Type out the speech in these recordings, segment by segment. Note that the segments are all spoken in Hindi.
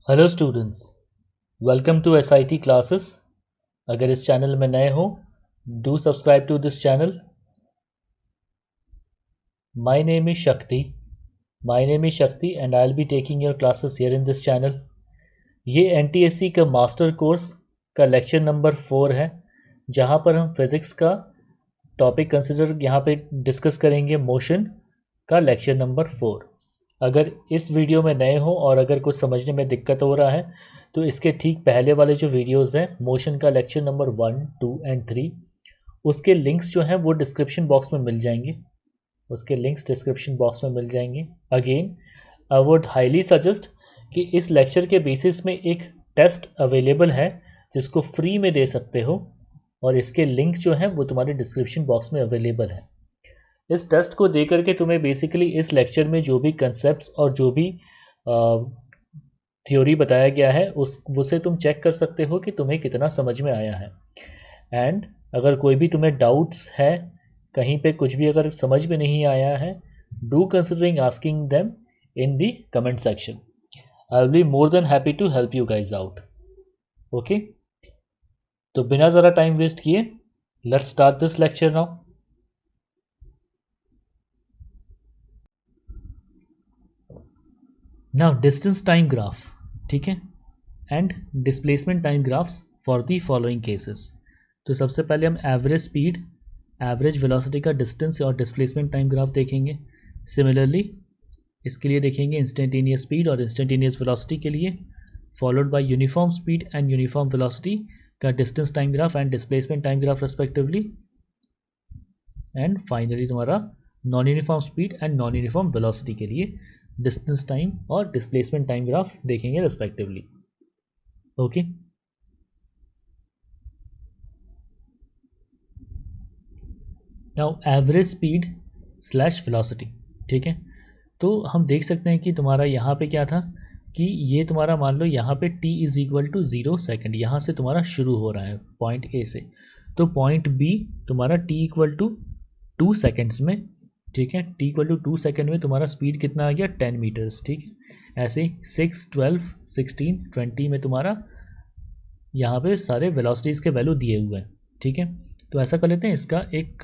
Hello students, welcome to SIT classes. अगर इस चैनल में नए हो, do subscribe to this channel. My name is Shakti and I will be taking your classes here in this channel. ये एनटीएससी का मास्टर कोर्स का लेक्चर नंबर 4 है, जहाँ पर हम फिज़िक्स का टॉपिक कंसिडर यहाँ पे डिस्कस करेंगे। मोशन का लेक्चर नंबर 4। अगर इस वीडियो में नए हो और अगर कुछ समझने में दिक्कत हो रहा है तो इसके ठीक पहले वाले जो वीडियोस हैं मोशन का लेक्चर नंबर 1, 2 एंड 3, उसके लिंक्स जो हैं वो डिस्क्रिप्शन बॉक्स में मिल जाएंगे। Again I would highly suggest कि इस लेक्चर के बेसिस में एक टेस्ट अवेलेबल है जिसको फ्री में दे सकते हो, और इसके लिंक्स जो हैं वो तुम्हारे डिस्क्रिप्शन बॉक्स में अवेलेबल है। इस टेस्ट को दे करके तुम्हें बेसिकली इस लेक्चर में जो भी कंसेप्ट्स और जो भी थ्योरी बताया गया है उसे तुम चेक कर सकते हो कि तुम्हें कितना समझ में आया है। एंड अगर कोई भी तुम्हें डाउट्स है, कहीं पे कुछ भी अगर समझ में नहीं आया है, do considering asking them in the comment section. I will be more than happy to help you guys out. Okay, तो बिना ज़रा टाइम वेस्ट किए let's start this lecture now. Now distance time graph, ठीक है, and displacement time graphs for the following cases. तो सबसे पहले हम एवरेज स्पीड, एवरेज वेलोसिटी का डिस्टेंस और डिस्प्लेसमेंट टाइम ग्राफ देखेंगे। सिमिलरली इसके लिए देखेंगे इंस्टेंटेनियस स्पीड और इंस्टेंटेनियस वेलोसिटी के लिए, followed by uniform speed and uniform velocity का distance time graph and displacement time graph respectively. And finally तुम्हारा non uniform speed and non uniform velocity के लिए डिस्टेंस टाइम और डिस्प्लेसमेंट टाइम ग्राफ देखेंगे respectively. Okay, now average speed slash velocity, ठीक है। तो हम देख सकते हैं कि तुम्हारा यहाँ पे क्या था कि ये तुम्हारा मान लो यहाँ पे t is equal to 0 second, यहाँ से तुम्हारा शुरू हो रहा है पॉइंट ए से, तो पॉइंट बी तुम्हारा t इक्वल टू 2 सेकेंड्स में, ठीक है, t इक्वल टू 2 सेकेंड में तुम्हारा स्पीड कितना आ गया 10 मीटर्स, ठीक है। ऐसे 6, 12, 16, 20 में तुम्हारा यहाँ पे सारे वेलोसिटीज़ के वैल्यू दिए हुए हैं, ठीक है। तो ऐसा कर लेते हैं, इसका एक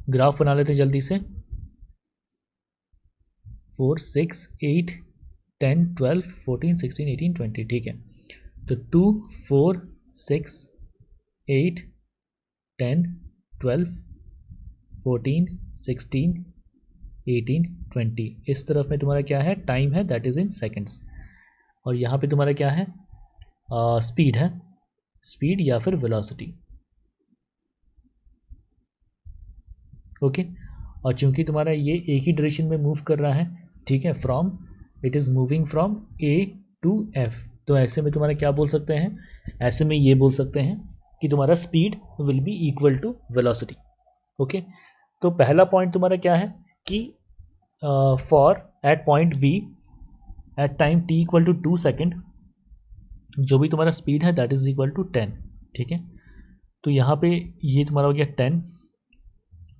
ग्राफ बना लेते हैं जल्दी से। 4, 6, 8, 10, 12, 14, 16, 18, 20, ठीक है। तो 2, 4, 6, 8, 10, 12, 14, 16, 18, 20, इस तरफ में तुम्हारा क्या है, टाइम है, दैट इज इन सेकेंड्स। और यहाँ पे तुम्हारा क्या है, स्पीड है, स्पीड या फिर वेलोसिटी। ओके, और चूंकि तुम्हारा ये एक ही डायरेक्शन में मूव कर रहा है, ठीक है, from it is moving from A to F, तो ऐसे में तुम्हारा क्या बोल सकते हैं, ऐसे में ये बोल सकते हैं कि तुम्हारा speed will be equal to velocity. Okay, तो पहला पॉइंट तुम्हारा क्या है कि for at point B at time t equal to 2 second, जो भी तुम्हारा स्पीड है दैट इज इक्वल टू 10, ठीक है। तो यहाँ पे ये तुम्हारा हो गया 10,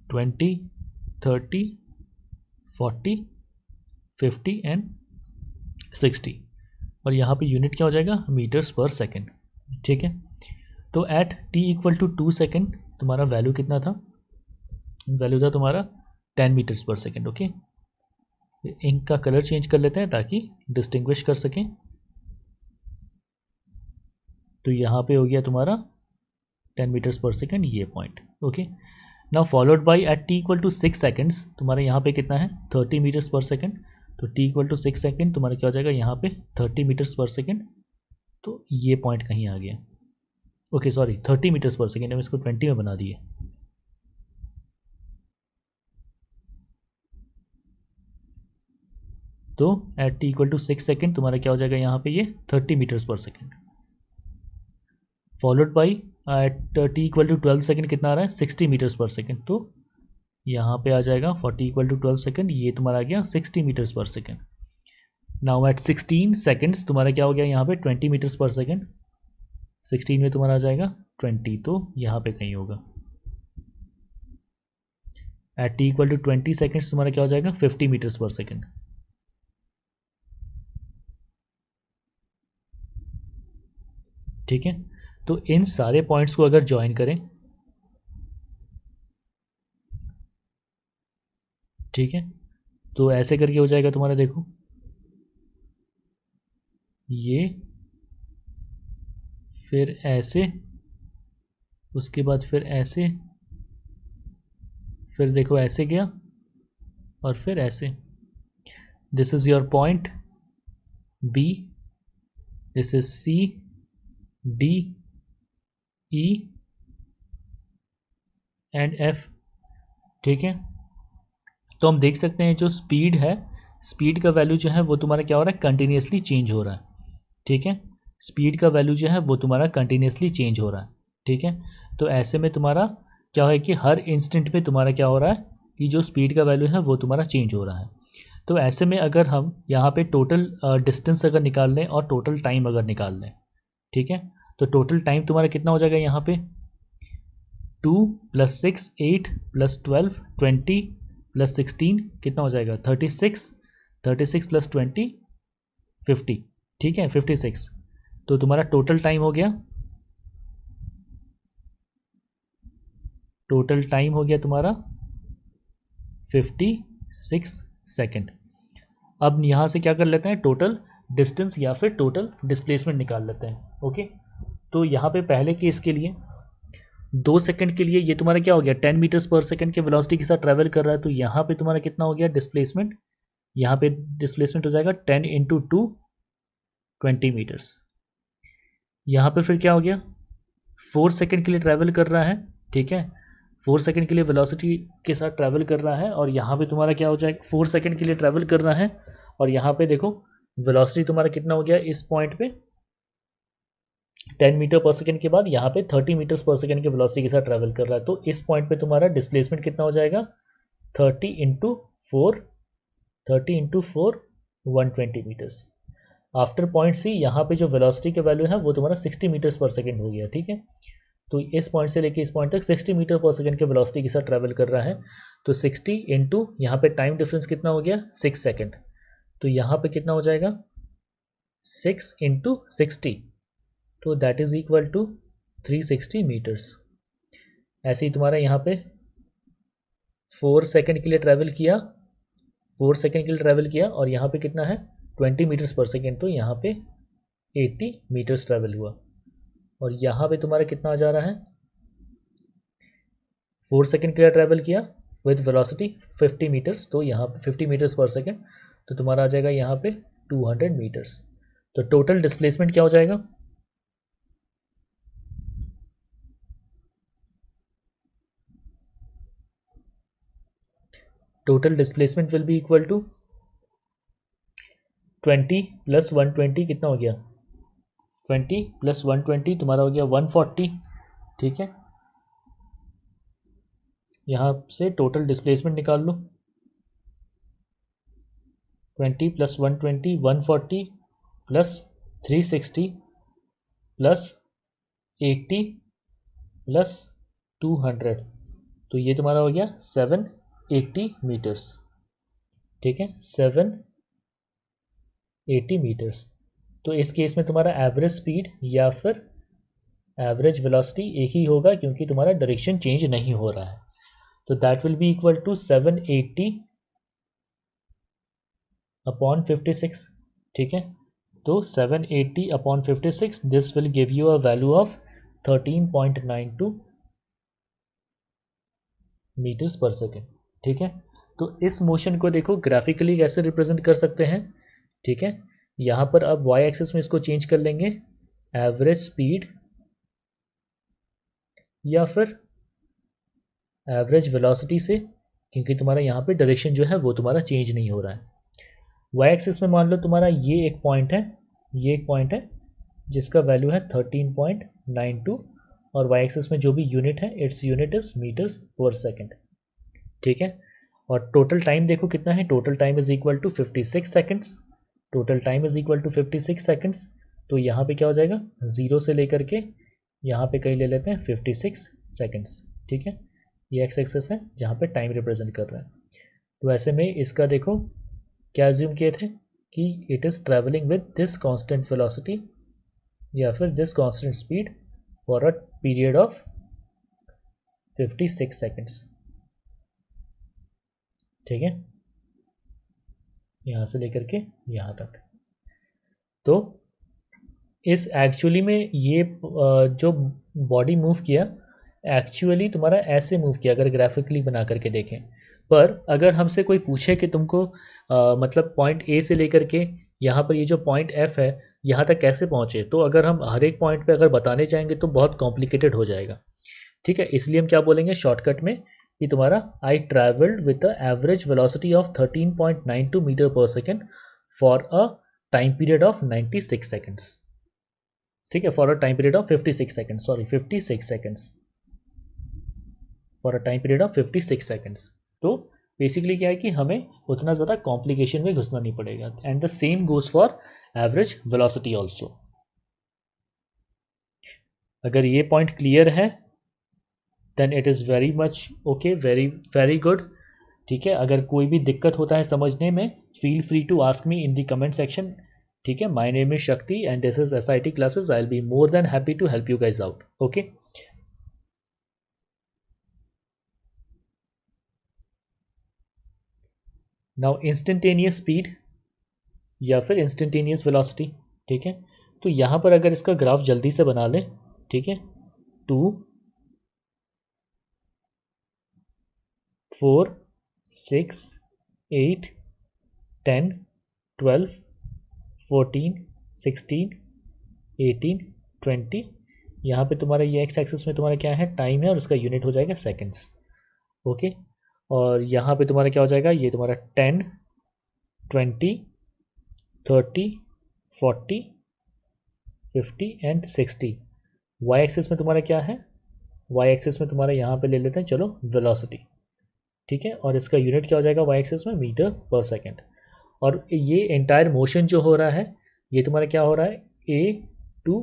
20, 30, 40, 50 एंड 60, और यहाँ पे यूनिट क्या हो जाएगा, मीटर्स पर सेकेंड, ठीक है। तो at t equal to 2 second तुम्हारा वैल्यू कितना था, वैल्यू था तुम्हारा 10 metres per second. Okay, ink का कलर चेंज कर लेते हैं ताकि डिस्टिंग्विश कर सकें। तो यहाँ पे हो गया तुम्हारा 10 मीटर्स पर सेकेंड ये point. Okay, now followed by at t equal to 6 seconds तुम्हारा यहाँ पे कितना है, 30 मीटर्स पर सेकेंड। तो t इक्वल टू 6 सेकेंड तुम्हारा क्या हो जाएगा यहाँ पे 30 मीटर्स पर सेकेंड, तो ये पॉइंट कहीं आ गया। Okay sorry, 30 metres per second, हम इसको 20 में बना दिए। तो at t equal to 6 second तुम्हारा क्या हो जाएगा यहाँ पे ये 30 metres per second, followed by at t equal to 12 second कितना आ रहा है 60 मीटर्स पर सेकेंड। तो यहाँ पे आ जाएगा 40 इक्वल टू 12 सेकेंड, ये तुम्हारा आ गया 60 metres per second. Now at 16 seconds तुम्हारा क्या हो गया यहाँ पे 20 मीटर्स पर सेकेंड, 16 में तुम्हारा आ जाएगा 20, तो यहाँ पे कहीं होगा। At t equal to 20 seconds तुम्हारा क्या हो जाएगा 50 मीटर्स पर सेकेंड। ठीक है। तो इन सारे पॉइंट्स को अगर ज्वाइन करें, ठीक है, तो ऐसे करके हो जाएगा तुम्हारा, देखो ये, फिर ऐसे, उसके बाद फिर ऐसे, फिर देखो ऐसे गया, और फिर ऐसे। This is your point B, this is C, D, E and F, ठीक है। तो हम देख सकते हैं जो स्पीड है, स्पीड का वैल्यू जो है वो तुम्हारा क्या हो रहा है, कंटिन्यूसली चेंज हो रहा है, ठीक है। स्पीड का वैल्यू जो है वो तुम्हारा कंटिन्यूसली चेंज हो रहा है, ठीक है। तो ऐसे में तुम्हारा क्या है कि हर इंस्टेंट पे तुम्हारा क्या हो रहा है कि जो स्पीड का वैल्यू है वो तुम्हारा चेंज हो रहा है। तो ऐसे में अगर हम यहाँ पे टोटल डिस्टेंस अगर निकाल लें और टोटल टाइम अगर निकाल लें, ठीक है, तो टोटल टाइम तुम्हारा कितना हो जाएगा यहाँ पे, 2 + 6 8 + 12 20 + 16 कितना हो जाएगा, 36, 36 + 20 50, ठीक है, 56। तो तुम्हारा टोटल टाइम हो गया, टोटल टाइम हो गया तुम्हारा 56 सेकेंड। अब यहाँ से क्या कर लेते हैं, टोटल डिस्टेंस या फिर टोटल डिस्प्लेसमेंट निकाल लेते हैं। ओके, तो यहाँ पे पहले केस के लिए 2 सेकंड के लिए ये तुम्हारा क्या हो गया, 10 मीटर्स पर सेकंड के वेलोसिटी के साथ ट्रैवल कर रहा है। तो यहाँ पे तुम्हारा कितना हो गया डिस्प्लेसमेंट, यहाँ पे डिस्प्लेसमेंट हो जाएगा 10 × 2 20 मीटर्स। यहाँ पे फिर क्या हो गया, 4 सेकंड के लिए ट्रैवल कर रहा है, ठीक है, 4 सेकंड के लिए वेलोसिटी के साथ ट्रैवल कर रहा है। और यहाँ पे तुम्हारा क्या हो जाएगा, 4 सेकंड के लिए ट्रैवल कर रहा है, और यहाँ पे देखो वेलोसिटी तुम्हारा कितना हो गया इस पॉइंट पे, 10 मीटर पर सेकंड के बाद यहाँ पे 30 मीटर्स पर सेकंड के वेलोसिटी के साथ ट्रैवल कर रहा है। तो इस पॉइंट पे तुम्हारा डिस्प्लेसमेंट कितना हो जाएगा, 30 × 4, 30 × 4 120 मीटर्स। आफ्टर पॉइंट सी यहाँ पे जो वेलोसिटी का वैल्यू है वो तुम्हारा 60 मीटर्स पर सेकंड हो गया, ठीक है। तो इस पॉइंट से लेके इस पॉइंट तक 60 मीटर पर सेकंड के वेलोसिटी के साथ ट्रैवल कर रहा है। तो 60 इंटू यहाँ पे टाइम डिफरेंस कितना हो गया, 6 सेकंड। तो यहाँ पे कितना हो जाएगा, 6 × 60, तो that is equal to 360 metres. ऐसे ही तुम्हारा यहाँ पे 4 सेकंड के लिए ट्रैवल किया, 4 सेकंड के लिए ट्रैवल किया, और यहाँ पे कितना है 20 मीटर्स पर सेकंड, तो यहाँ पे 80 मीटर्स ट्रैवल हुआ। और यहाँ पे तुम्हारा कितना आ जा रहा है, 4 सेकंड के लिए ट्रैवल किया विद वेलोसिटी 50 मीटर्स, तो यहाँ पे 50 मीटर्स पर सेकंड, तो तुम्हारा आ जाएगा यहाँ पे 200 मीटर्स। तो टोटल डिस्प्लेसमेंट क्या हो जाएगा, total displacement will be equal to 20 + 120 कितना हो गया, 20 + 120 तुम्हारा हो गया 140, ठीक है। यहाँ से टोटल डिस्प्लेसमेंट निकाल लो, 20 + 120 140 + 360 + 80 + 200, तो ये तुम्हारा हो गया 780 मीटर्स, ठीक है, 780 मीटर्स। तो इस केस में तुम्हारा एवरेज स्पीड या फिर एवरेज वेलोसिटी एक ही होगा, क्योंकि तुम्हारा डायरेक्शन चेंज नहीं हो रहा है। तो that will be equal to 780 / 56, ठीक है। तो 780 / 56, this will give you a value of 13.92 metres per second, ठीक है। तो इस मोशन को देखो ग्राफिकली कैसे रिप्रेजेंट कर सकते हैं, ठीक है। यहाँ पर अब वाई एक्सिस में इसको चेंज कर लेंगे, एवरेज स्पीड या फिर एवरेज वेलोसिटी से, क्योंकि तुम्हारा यहाँ पे डायरेक्शन जो है वो तुम्हारा चेंज नहीं हो रहा है। वाई एक्सिस में मान लो तुम्हारा ये एक पॉइंट है, ये एक पॉइंट है जिसका वैल्यू है 13.92, और वाई एक्सिस में जो भी यूनिट है its unit is metres per second, ठीक है। और टोटल टाइम देखो कितना है, total time is equal to 56 seconds, total time is equal to 56 seconds. तो यहाँ पे क्या हो जाएगा, 0 से लेकर के यहाँ पे कहीं ले लेते हैं 56 सेकेंड्स, ठीक है। ये एक्स एक्सेस है जहाँ पे टाइम रिप्रेजेंट कर रहा है। तो ऐसे में इसका देखो क्या एज्यूम किए थे कि it is travelling with this constant velocity, या फिर this constant speed for a period of 56 seconds. ठीक है, यहाँ से लेकर के यहाँ तक। तो इस एक्चुअली में ये जो बॉडी मूव किया एक्चुअली तुम्हारा ऐसे मूव किया अगर ग्राफिकली बना करके देखें। पर अगर हमसे कोई पूछे कि तुमको मतलब पॉइंट ए से लेकर के यहाँ पर ये जो पॉइंट एफ है यहाँ तक कैसे पहुँचे, तो अगर हम हर एक पॉइंट पे अगर बताने जाएंगे तो बहुत कॉम्प्लिकेटेड हो जाएगा। ठीक है, इसलिए हम क्या बोलेंगे शॉर्टकट में कि तुम्हारा I travelled with the average velocity of 13.92 metre per second for a time period of 96 seconds. ठीक है, for a time period of 56 seconds, sorry 56 seconds, for a time period of 56 seconds. तो बेसिकली क्या है कि हमें उतना ज़्यादा कॉम्प्लिकेशन में घुसना नहीं पड़ेगा। And the same goes for average velocity also. अगर ये पॉइंट क्लियर है then it is very much okay, very very good. ठीक है, अगर कोई भी दिक्कत होता है समझने में feel free to ask me in the comment section. ठीक है, my name is Shakti and this is SIT classes. I will be more than happy to help you guys out. Okay, now instantaneous speed या फिर इंस्टेंटेनियस वेलोसिटी। ठीक है, तो यहाँ पर अगर इसका ग्राफ जल्दी से बना लें। ठीक है, 2 4 6 8 10 12 14 16 18 20। यहाँ पे तुम्हारा ये एक्स एक्सिस में तुम्हारा क्या है टाइम है और उसका यूनिट हो जाएगा सेकेंड्स। ओके, और यहाँ पे तुम्हारा क्या हो जाएगा ये तुम्हारा 10 20 30 40 50 एंड 60। वाई एक्सिस में तुम्हारा क्या है, वाई एक्सिस में तुम्हारा यहाँ पे ले लेते हैं चलो वेलोसिटी। ठीक है, और इसका यूनिट क्या हो जाएगा वाई एक्सिस में मीटर पर सेकेंड। और ये एंटायर मोशन जो हो रहा है ये तुम्हारा क्या हो रहा है ए टू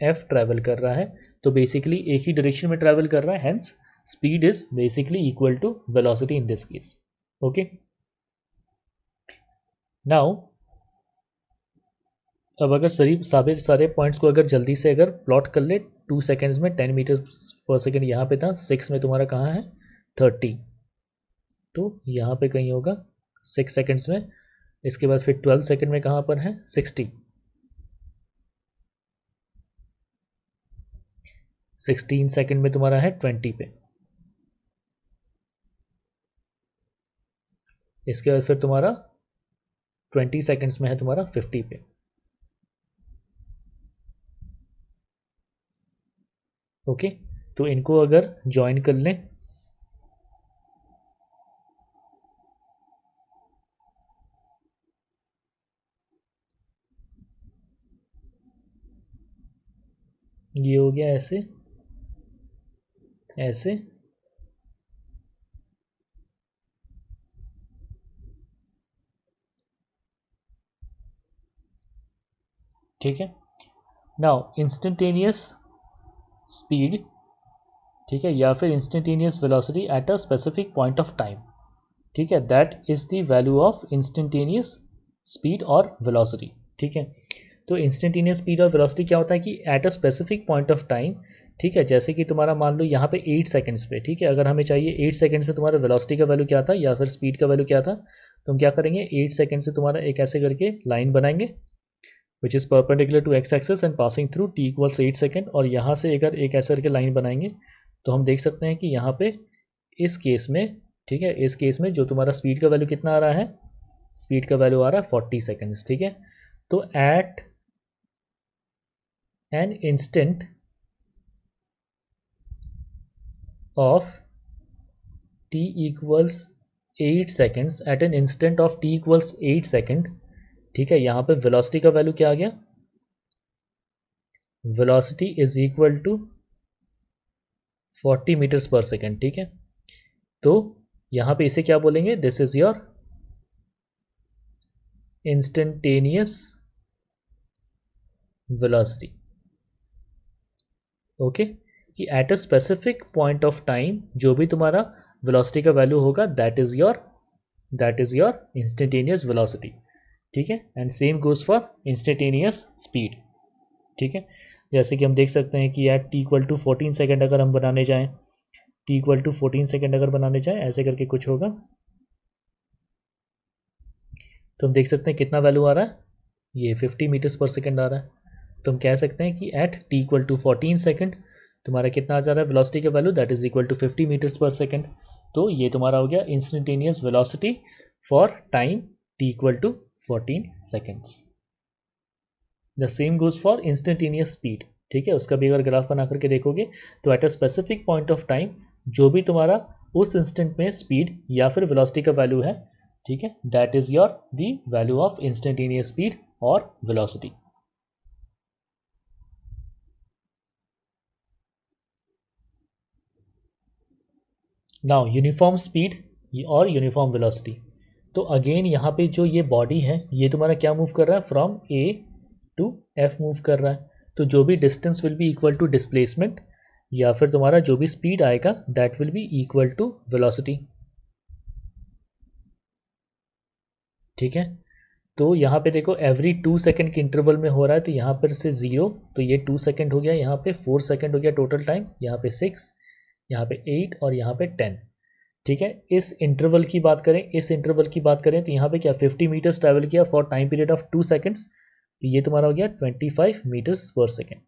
एफ ट्रैवल कर रहा है। तो बेसिकली एक ही डायरेक्शन में ट्रैवल कर रहा है, hence speed is basically equal to velocity in this case. Okay, now अब अगर सारे पॉइंट्स को अगर जल्दी से अगर प्लॉट कर ले 2 सेकेंड्स में 10 मीटर पर सेकेंड यहाँ पे था, 6 में तुम्हारा कहाँ है 30, तो यहाँ पे कहीं होगा 6 सेकेंड्स में। इसके बाद फिर 12 सेकेंड में कहाँ पर है 60, 16 सेकेंड में तुम्हारा है 20 पे। इसके बाद फिर तुम्हारा 20 सेकेंड्स में है तुम्हारा 50 पे। ओके, तो इनको अगर ज्वाइन कर लें ये हो गया ऐसे ऐसे। ठीक है, नाउ इंस्टेंटेनियस स्पीड, ठीक है, या फिर instantaneous velocity at a specific point of time. ठीक है, that is the value of instantaneous speed और वेलोसिटी। ठीक है, तो इंस्टेंटेनियस स्पीड और वेलोसिटी क्या होता है कि at a specific point of time. ठीक है, जैसे कि तुम्हारा मान लो यहाँ पे 8 सेकंड्स पे। ठीक है, अगर हमें चाहिए 8 सेकंड्स में तुम्हारा वेलोसिटी का वैल्यू क्या था या फिर स्पीड का वैल्यू क्या था, तो हम क्या करेंगे 8 सेकंड से तुम्हारा एक ऐसे करके लाइन बनाएंगे which is perpendicular to x axis and passing through t equals 8 second. और यहाँ से अगर एक ऐसे करके लाइन बनाएंगे तो हम देख सकते हैं कि यहाँ पे इस केस में, ठीक है, इस केस में जो तुम्हारा स्पीड का वैल्यू कितना आ रहा है, स्पीड का वैल्यू आ रहा है 40 सेकंड्स। ठीक है, तो at an instant of t equals 8 seconds, at an instant of t equals 8 second। ठीक है, यहाँ पे वेलोसिटी का वैल्यू क्या आ गया, velocity is equal to 40 metres per second. ठीक है, तो यहाँ पे इसे क्या बोलेंगे, this is your instantaneous velocity. Okay, कि at a specific point of time जो भी तुम्हारा वेलोसिटी का वैल्यू होगा that is your instantaneous velocity. ठीक है, and same goes for instantaneous speed. ठीक है, जैसे कि हम देख सकते हैं कि एट t = 14 सेकेंड अगर हम बनाने जाएं, t = 14 सेकेंड अगर बनाने जाएं, ऐसे करके कुछ होगा, तो हम देख सकते हैं कितना वैल्यू आ रहा है, ये 50 मीटर्स पर सेकेंड आ रहा है। तो हम कह सकते हैं कि एट t = 14 सेकेंड तुम्हारा कितना आ जा रहा है वेलोसिटी का value, that is equal to 50 metres per second. तो ये तुम्हारा हो गया instantaneous velocity for time t = 14 seconds. The same goes for instantaneous speed, ठीक है, उसका भी अगर ग्राफ बना करके देखोगे तो eight a specific point of time जो भी तुम्हारा उस इंस्टेंट में स्पीड या फिर वेलोसिटी का वैल्यू है, ठीक है, that is your the value of instantaneous speed और वेलोसिटी। नाउ यूनिफॉर्म स्पीड और यूनिफॉर्म वेलोसिटी, तो अगेन यहाँ पे जो ये बॉडी है ये तुम्हारा क्या मूव कर रहा है, from A to F move कर रहा है। तो जो भी distance will be equal to displacement या फिर तुम्हारा जो भी स्पीड आएगा that will be equal to velocity, ठीक है। तो यहाँ पे देखो एवरी 2 सेकेंड के इंटरवल में हो रहा है, तो यहाँ पर से 0, तो ये 2 सेकेंड हो गया, यहाँ पे 4 सेकेंड हो गया टोटल टाइम, यहाँ पे 6, यहाँ पे 8 और यहाँ पे 10, ठीक है। इस इंटरवल की बात करें, तो यहाँ पे क्या 50 मीटर्स ट्रैवल किया for time period of 2 seconds, तो ये तुम्हारा हो गया 25 मीटर्स पर सेकेंड।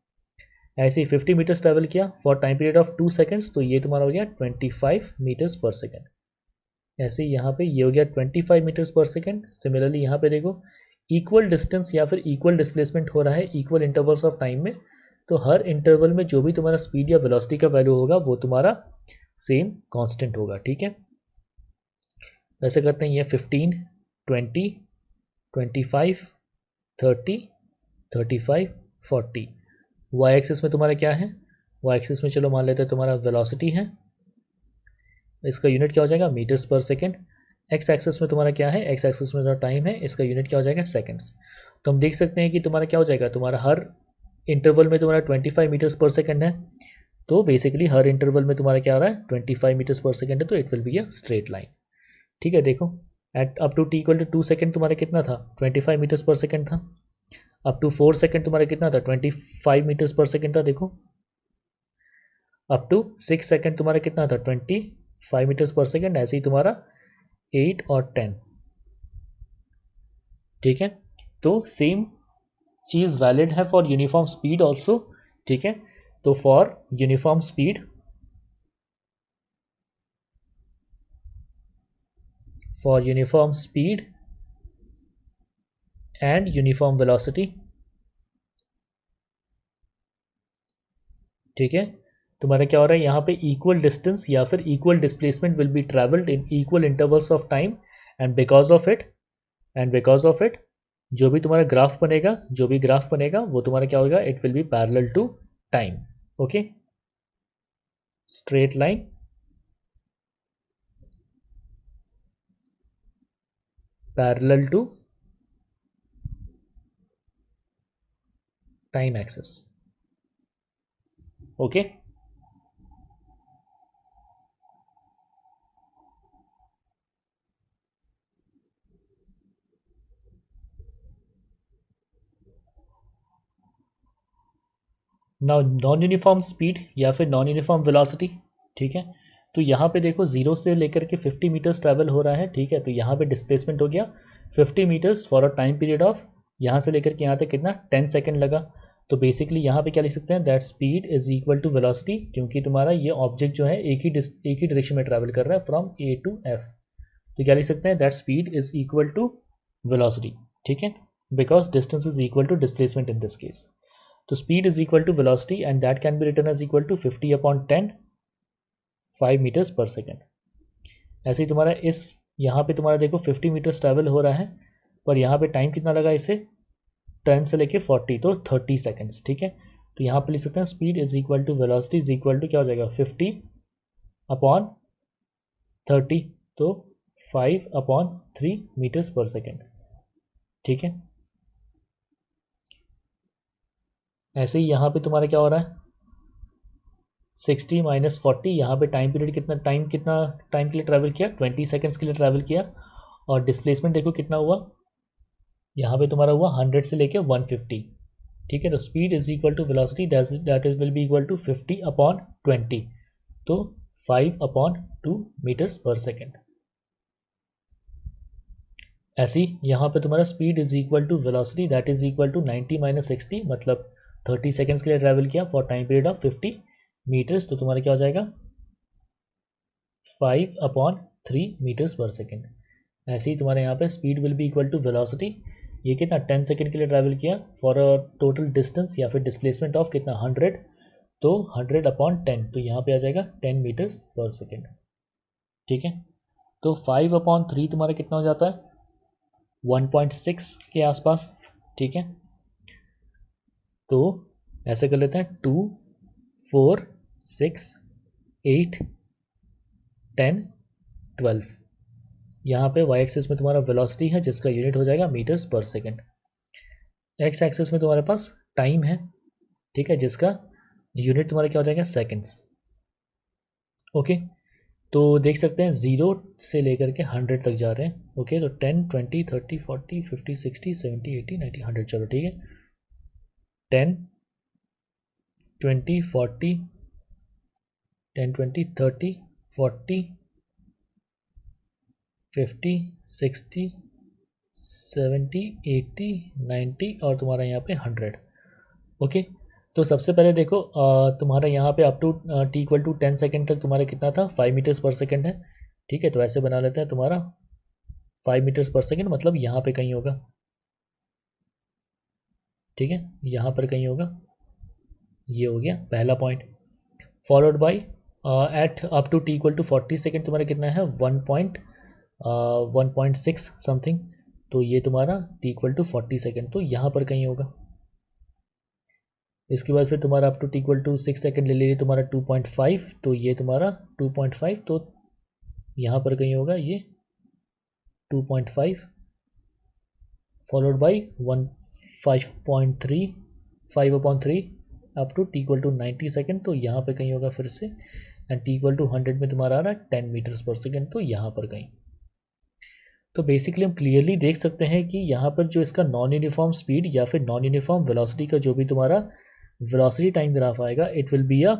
ऐसे ही 50 मीटर्स ट्रैवल किया for time period of 2 seconds, तो ये तुम्हारा हो गया 25 मीटर्स पर सेकेंड। ऐसे ही यहाँ पे ये हो गया 25 मीटर्स पर सेकेंड। सिमिलरली यहाँ पे देखो इक्वल डिस्टेंस या फिर इक्वल डिस्प्लेसमेंट हो रहा है इक्वल इंटरवल्स ऑफ टाइम में, तो हर इंटरवल में जो भी तुम्हारा स्पीड या वेलोसिटी का वैल्यू होगा वो तुम्हारा सेम कांस्टेंट होगा, ठीक है। वैसे करते हैं ये 15, 20, 25, 30, 35, 40। वाई एक्सिस में तुम्हारा क्या है, वाई एक्सिस में चलो मान लेते हैं तुम्हारा वेलोसिटी है, इसका यूनिट क्या हो जाएगा metres per second. X axis में तुम्हारा क्या है, एक्स एक्सिस में तुम्हारा टाइम है, इसका यूनिट क्या हो जाएगा सेकेंड्स। तो हम देख सकते हैं कि तुम्हारा क्या हो जाएगा, तुम्हारा हर इंटरवल में तुम्हारा 25 मीटर्स पर सेकेंड है, तो बेसिकली हर इंटरवल में तुम्हारा क्या आ रहा है 25 मीटर्स पर सेकेंड है, तो it will be a straight line, ठीक है। देखो at up to t = 2 second तुम्हारा कितना था 25 मीटर्स पर सेकेंड था, अप टू 4 सेकेंड तुम्हारा कितना था 25 मीटर्स पर सेकेंड था, देखो अप टू 6 सेकेंड तुम्हारा कितना था 25 मीटर्स पर सेकेंड, ऐसे ही तुम्हारा 8 और 10, ठीक है। तो सेम चीज वैलिड है फॉर यूनिफॉर्म स्पीड ऑल्सो, ठीक है। तो for uniform speed, and uniform velocity, ठीक है, तुम्हारा क्या हो रहा है यहाँ पे इक्वल डिस्टेंस या फिर equal displacement will be travelled in equal intervals of time, and because of it जो भी तुम्हारा ग्राफ बनेगा वो तुम्हारा क्या होगा, it will be parallel to time, okay, straight line parallel to time axis, okay. Now non uniform speed या फिर नॉन यूनिफॉर्म वेलोसिटी, ठीक है। तो यहाँ पे देखो 0 से लेकर के 50 मीटर्स ट्रैवल हो रहा है, ठीक है। तो यहाँ पे डिस्प्लेसमेंट हो गया 50 metres for a time period of, यहाँ से लेकर के यहाँ तक कितना 10 सेकेंड लगा। तो बेसिकली यहाँ पे क्या लिख सकते हैं, that speed is equal to velocity, क्योंकि तुम्हारा ये ऑब्जेक्ट जो है एक ही डायरेक्शन में ट्रैवल कर रहा है फ्रॉम ए टू एफ, तो क्या लिख सकते हैं, that speed is equal to velocity, ठीक है, because distance is equal to displacement in this case. तो speed is equal to velocity and that can be written as equal to 50/10 5 metres per second. ऐसे ही तुम्हारा इस यहाँ पे तुम्हारा देखो 50 मीटर्स ट्रैवल हो रहा है, पर यहाँ पे टाइम कितना लगा इसे 10 से लेके 40, तो 30 सेकेंड्स, ठीक है। तो यहाँ पे लिख सकते हैं speed is equal to velocity is equal to क्या हो जाएगा 50/30, तो 5/3 मीटर्स पर सेकेंड, ठीक है। ऐसे ही यहाँ पे तुम्हारा क्या हो रहा है 60 - 40, यहाँ पे टाइम पीरियड कितना टाइम के लिए ट्रैवल किया 20 सेकेंड्स के लिए ट्रैवल किया, और डिस्प्लेसमेंट देखो कितना हुआ, यहाँ पे तुम्हारा हुआ 100 से लेके 150, ठीक है। तो speed is equal to velocity, that is will be equal to 50/20, तो 5/2 मीटर्स पर सेकेंड। ऐसी यहाँ पे तुम्हारा speed is equal to velocity, that is equal to 90 - 60, मतलब 30 सेकेंड्स के लिए ट्रैवल किया for time period of 50 metres, तो तुम्हारा क्या हो जाएगा 5/3 मीटर्स पर सेकेंड। ऐसे ही तुम्हारे यहाँ पे speed will be equal to velocity, ये कितना 10 सेकेंड के लिए ट्रैवल किया फॉर अ टोटल डिस्टेंस या फिर डिस्प्लेसमेंट ऑफ कितना 100, तो 100/10, तो यहाँ पे आ जाएगा 10 मीटर्स पर सेकेंड। ठीक है। तो 5/3 तुम्हारा कितना हो जाता है 1.6 के आसपास। ठीक है। तो ऐसे कर लेते हैं 2, 4, 6, 8, 10, 12। यहाँ पे वाई एक्सिस में तुम्हारा वेलोसिटी है जिसका यूनिट हो जाएगा metres per second. X axis में तुम्हारे पास टाइम है, ठीक है, जिसका यूनिट तुम्हारा क्या हो जाएगा सेकेंड्स। ओके। तो देख सकते हैं 0 से लेकर के 100 तक जा रहे हैं। ओके। तो 10, 20, 30, 40, 50, 60, 70, 80, 90, 100, चलो ठीक है। 10, 20, 40, 10, 20, 30, 40, 50, 60, 70, 80, 90 और तुम्हारा यहाँ पे 100। ओके। तो सबसे पहले देखो तुम्हारा यहाँ पे up to t equal to 10 second तक तुम्हारा कितना था 5 मीटर्स पर सेकेंड है। ठीक है। तो ऐसे बना लेते हैं, तुम्हारा 5 मीटर्स पर सेकेंड मतलब यहाँ पे कहीं होगा। ठीक है। यहाँ पर कहीं होगा, ये हो गया पहला point. Followed by at up to t equal to 40 second तुम्हारा कितना है 1.6 समथिंग, तो ये तुम्हारा t इक्वल टू 40 सेकेंड, तो यहाँ पर कहीं होगा। इसके बाद फिर तुम्हारा up to t equal to 6 second ले लीजिए तुम्हारा 2.5, तो ये तुम्हारा 2.5, तो यहाँ पर कहीं होगा ये 2.5, followed by 5.3 up to t equal to 90 second, तो यहाँ पे कहीं होगा फिर से। एंड t इक्वल टू 100 में तुम्हारा आ रहा है 10 मीटर्स पर सेकेंड, तो यहाँ पर कहीं। तो बेसिकली हम क्लियरली देख सकते हैं कि यहाँ पर जो इसका नॉन यूनिफॉर्म स्पीड या फिर नॉन यूनिफॉर्म वेलोसिटी का जो भी तुम्हारा वेलोसिटी टाइम ग्राफ आएगा, it will be a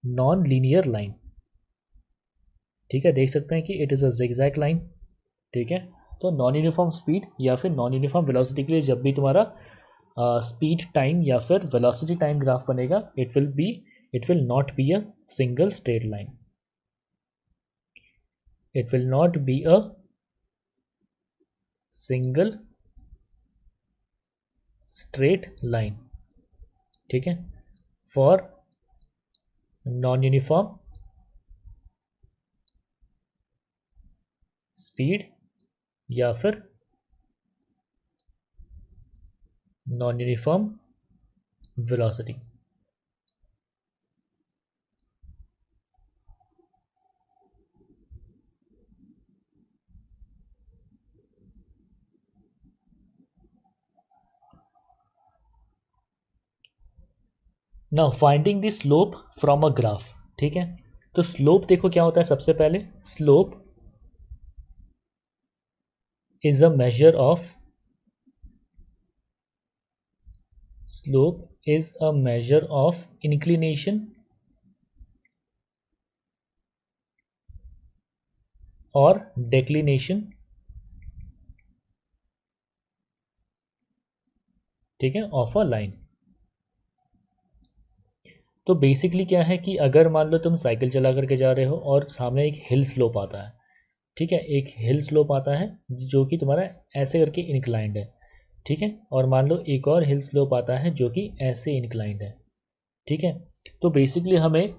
non linear line. ठीक है। देख सकते हैं कि it is a zigzag line. ठीक है। तो नॉन यूनिफॉर्म स्पीड या फिर नॉन यूनिफॉर्म वेलोसिटी के लिए जब भी तुम्हारा स्पीड टाइम या फिर वेलोसिटी टाइम ग्राफ बनेगा, it will not be a single straight line, it will not be a single straight line. ठीक है। फॉर नॉन यूनिफॉर्म स्पीड या फिर non uniform velocity. Now finding the slope from a graph. ठीक है। तो स्लोप देखो क्या होता है, सबसे पहले slope is a measure of inclination और डेक्लिनेशन। ठीक है। Of a line. तो बेसिकली क्या है कि अगर मान लो तुम साइकिल चला करके जा रहे हो और सामने एक हिल स्लोप आता है। ठीक है। एक हिल स्लोप आता है जो कि तुम्हारा ऐसे करके इंक्लाइंड है। ठीक है। और मान लो एक और हिल स्लोप आता है जो कि ऐसे इंक्लाइंड है। ठीक है। तो बेसिकली हमें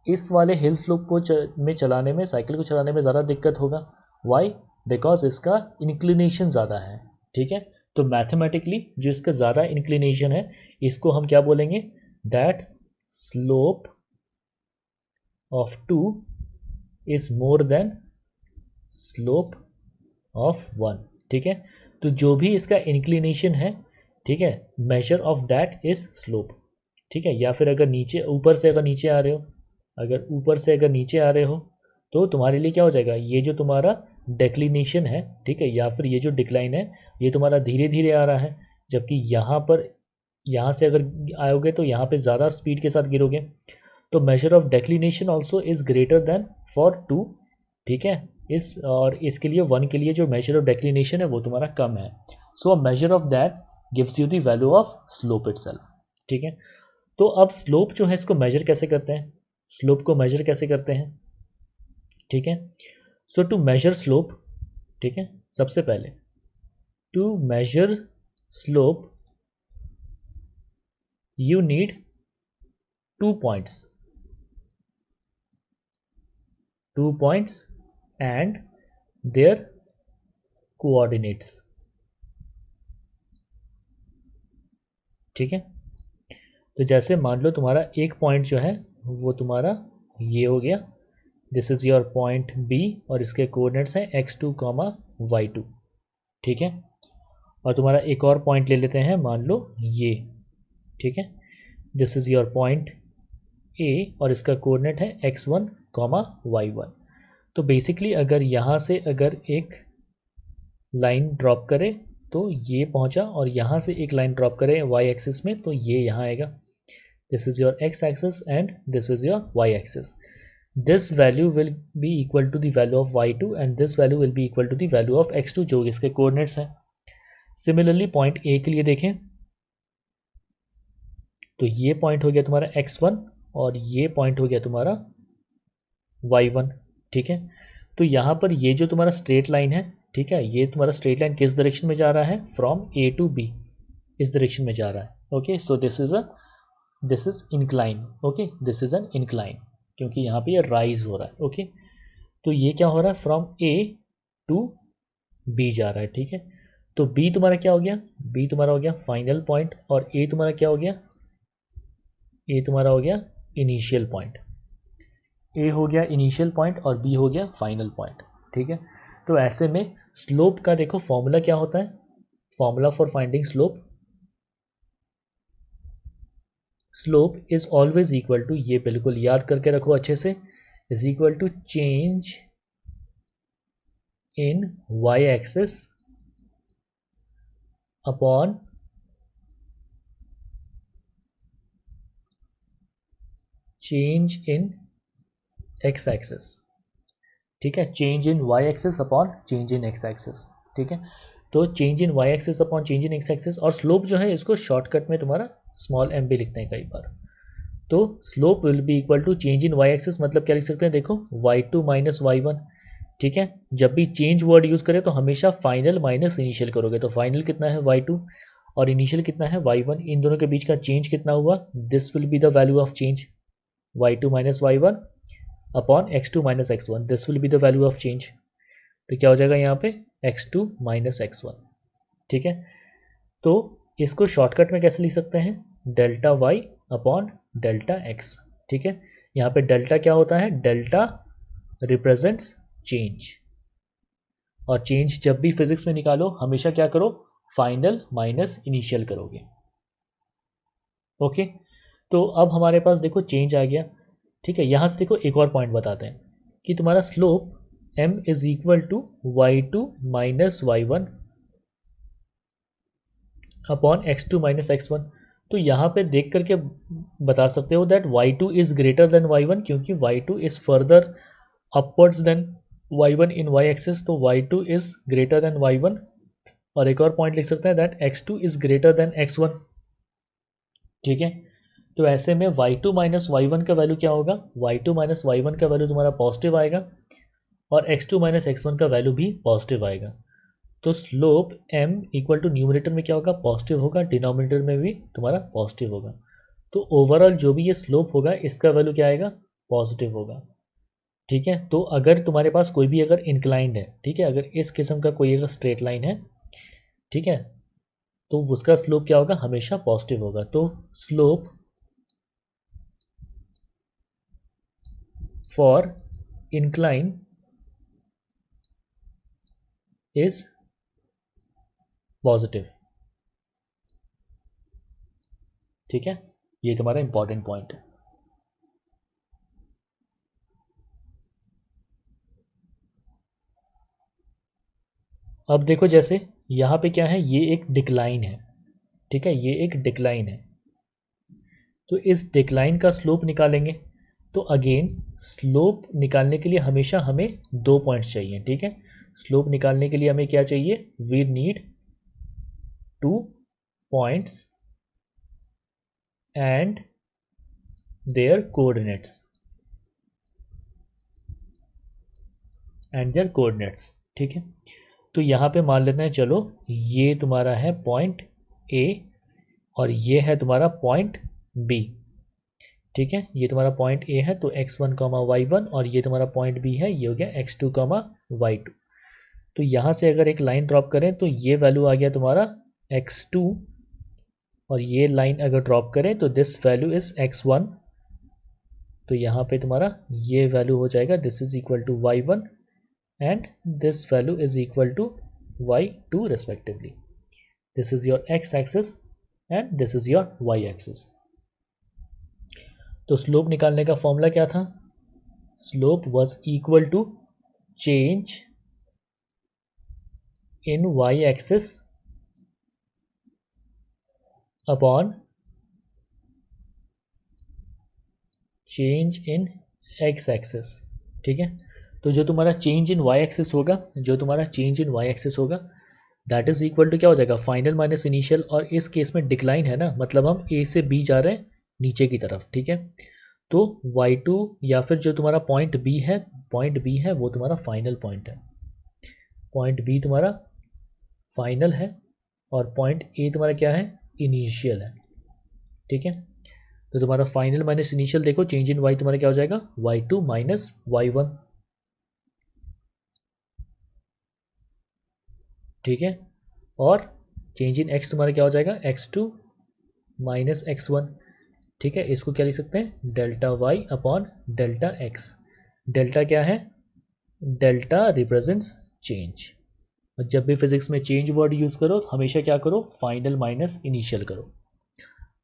इस वाले हिल स्लोप को में चलाने में, साइकिल को चलाने में ज़्यादा दिक्कत होगा। वाई? बिकॉज इसका इंक्लिनेशन ज़्यादा है। ठीक है। तो मैथमेटिकली जो इसका ज़्यादा इंक्लिनेशन है, इसको हम क्या बोलेंगे, that slope of 2 is more than slope of 1। ठीक है। तो जो भी इसका इंक्लिनेशन है, ठीक है, major of that is slope. ठीक है। या फिर अगर नीचे ऊपर से अगर नीचे आ रहे हो, तो तुम्हारे लिए क्या हो जाएगा, ये जो तुम्हारा डेक्लिनेशन है, ठीक है, या फिर ये जो डिक्लाइन है, ये तुम्हारा धीरे धीरे आ रहा है, जबकि यहाँ पर यहाँ से अगर आओगे तो यहाँ पे ज़्यादा स्पीड के साथ गिरोगे, तो measure of declination also is greater than for 2, ठीक है। इस और इसके लिए 1 के लिए जो मेजर ऑफ डेक्लिनेशन है वो तुम्हारा कम है, so a measure of that gives you the value of slope itself, ठीक है। तो अब स्लोप जो है इसको मेजर कैसे करते हैं, स्लोप को मेजर कैसे करते हैं, ठीक है। सो टू मेजर स्लोप, ठीक है, सबसे पहले to measure slope you need 2 points and their coordinates, ठीक है। तो जैसे मान लो तुम्हारा एक पॉइंट जो है वो तुम्हारा ये हो गया, this is your point B और इसके कोऑर्डिनेट्स हैं x2, y2, ठीक है। और तुम्हारा एक और पॉइंट ले लेते हैं, मान लो ये, ठीक है, this is your point A और इसका कोऑर्डिनेट है x1, y1। तो बेसिकली अगर यहाँ से अगर एक लाइन ड्रॉप करे तो ये पहुंचा, और यहाँ से एक लाइन ड्रॉप करे वाई एक्सिस में तो ये यहाँ आएगा, this is your X axis and this is your Y axis. This value will be equal to the value of y2 and this value will be equal to the value of x2 जो इसके कोऑर्डिनेट्स हैं। सिमिलरली पॉइंट ए के लिए देखें तो ये पॉइंट हो गया तुम्हारा x1 और ये पॉइंट हो गया तुम्हारा y1, ठीक है। तो यहाँ पर ये जो तुम्हारा स्ट्रेट लाइन है, ठीक है, ये तुम्हारा स्ट्रेट लाइन किस डायरेक्शन में जा रहा है, फ्रॉम ए टू बी, इस डायरेक्शन में जा रहा है, okay. So this is incline, okay, this is an incline, क्योंकि यहाँ पे ये राइज हो रहा है, ओके। तो ये क्या हो रहा है, फ्रॉम ए टू बी जा रहा है, ठीक है। तो बी तुम्हारा क्या हो गया, बी तुम्हारा हो गया फाइनल पॉइंट, और ए तुम्हारा क्या हो गया, ए तुम्हारा हो गया इनिशियल पॉइंट, ए हो गया इनिशियल पॉइंट और बी हो गया फाइनल पॉइंट, ठीक है। तो ऐसे में स्लोप का देखो फॉर्मूला क्या होता है, formula for finding slope is always equal to, ये बिल्कुल याद करके रखो अच्छे से, is equal to change in Y axis upon change in X axis, ठीक है, change in Y axis upon change in X axis, ठीक है। तो change in Y axis upon change in X axis, और स्लोप जो है इसको शॉर्टकट में तुम्हारा स्मॉल एम भी लिखते हैं कई बार। तो slope will be equal to change in Y axis, मतलब क्या लिख सकते हैं, देखो y2 माइनस y1, ठीक है। जब भी चेंज वर्ड यूज करें तो हमेशा फाइनल माइनस इनिशियल करोगे, तो फाइनल कितना है y2 और इनिशियल कितना है y1, इन दोनों के बीच का चेंज कितना हुआ, this will be the value of change, y2 minus y1 upon x2 minus x1, this will be the value of change. तो क्या हो जाएगा यहाँ पे x2 माइनस x1, ठीक है। तो इसको शॉर्टकट में कैसे लिख सकते हैं, delta Y upon delta X, ठीक है। यहाँ पे डेल्टा क्या होता है, डेल्टा रिप्रेजेंट्स चेंज, और चेंज जब भी फिजिक्स में निकालो हमेशा क्या करो, फाइनल माइनस इनिशियल करोगे, ओके। तो अब हमारे पास देखो चेंज आ गया, ठीक है। यहाँ से देखो एक और पॉइंट बताते हैं कि तुम्हारा slope m is equal to y2 minus y1 upon x2 minus x1। तो यहाँ पे देख करके बता सकते हो that y2 is greater than y1, क्योंकि y2 is further upwards than y1 in y axis, तो y2 is greater than y1। और एक और पॉइंट लिख सकते हैं that x2 is greater than x1, ठीक है। तो ऐसे में y2 माइनस y1 का वैल्यू क्या होगा, y2 माइनस y1 का वैल्यू तुम्हारा पॉजिटिव आएगा और x2 माइनस x1 का वैल्यू भी पॉजिटिव आएगा। तो slope m equal to numerator में क्या होगा, पॉजिटिव होगा, डिनोमिनेटर में भी तुम्हारा पॉजिटिव होगा। तो ओवरऑल जो भी ये स्लोप होगा इसका वैल्यू क्या आएगा, पॉजिटिव होगा, ठीक है। तो अगर तुम्हारे पास कोई भी अगर इंक्लाइंड है, ठीक है, अगर इस किस्म का कोई अगर स्ट्रेट लाइन है, ठीक है, तो उसका स्लोप क्या होगा, हमेशा पॉजिटिव होगा। तो slope for incline is positive, ठीक है। ये तुम्हारा इंपॉर्टेंट पॉइंट है। अब देखो जैसे यहाँ पे क्या है, ये एक डिक्लाइन है, ठीक है, ये एक डिक्लाइन है। तो इस डिक्लाइन का स्लोप निकालेंगे। तो अगेन स्लोप निकालने के लिए हमेशा हमें 2 पॉइंट्स चाहिए। ठीक है, स्लोप निकालने के लिए हमें क्या चाहिए, we need 2 points and their coordinates ठीक है, तो यहाँ पे मान लेते हैं, चलो ये तुम्हारा है पॉइंट ए और ये है तुम्हारा पॉइंट बी। ठीक है, ये तुम्हारा पॉइंट ए है तो x1 y1 और ये तुम्हारा पॉइंट बी है, ये हो गया x2 y2। तो यहाँ से अगर एक लाइन ड्रॉप करें तो ये वैल्यू आ गया तुम्हारा x2 और ये लाइन अगर ड्रॉप करें तो दिस वैल्यू इज x1। तो यहाँ पे तुम्हारा ये वैल्यू हो जाएगा this is equal to y1 and this value is equal to y2 respectively. This is your x-axis and this is your y-axis. तो स्लोप निकालने का फॉर्मूला क्या था, slope was equal to change in y-axis upon change in x-axis। ठीक है, तो जो तुम्हारा चेंज इन वाई एक्सिस होगा, दैट इज इक्वल टू क्या हो जाएगा, फाइनल माइनस इनिशियल। और इस केस में डिक्लाइन है ना, मतलब हम ए से बी जा रहे हैं नीचे की तरफ। ठीक है, तो y2 या फिर जो तुम्हारा पॉइंट बी है वो तुम्हारा फाइनल पॉइंट है, पॉइंट बी तुम्हारा फाइनल है और पॉइंट ए तुम्हारा क्या है, इनिशियल है। ठीक है, तो तुम्हारा फाइनल माइनस इनिशियल देखो, चेंज इन वाई तुम्हारा क्या हो जाएगा, y2 माइनस y1। ठीक है, और चेंज इन x तुम्हारा क्या हो जाएगा, x2 माइनस x1। ठीक है, इसको क्या लिख सकते हैं, delta y upon delta x। Delta क्या है, डेल्टा रिप्रेजेंट्स चेंज। और जब भी फिजिक्स में चेंज वर्ड यूज करो हमेशा क्या करो, फाइनल माइनस इनिशियल करो।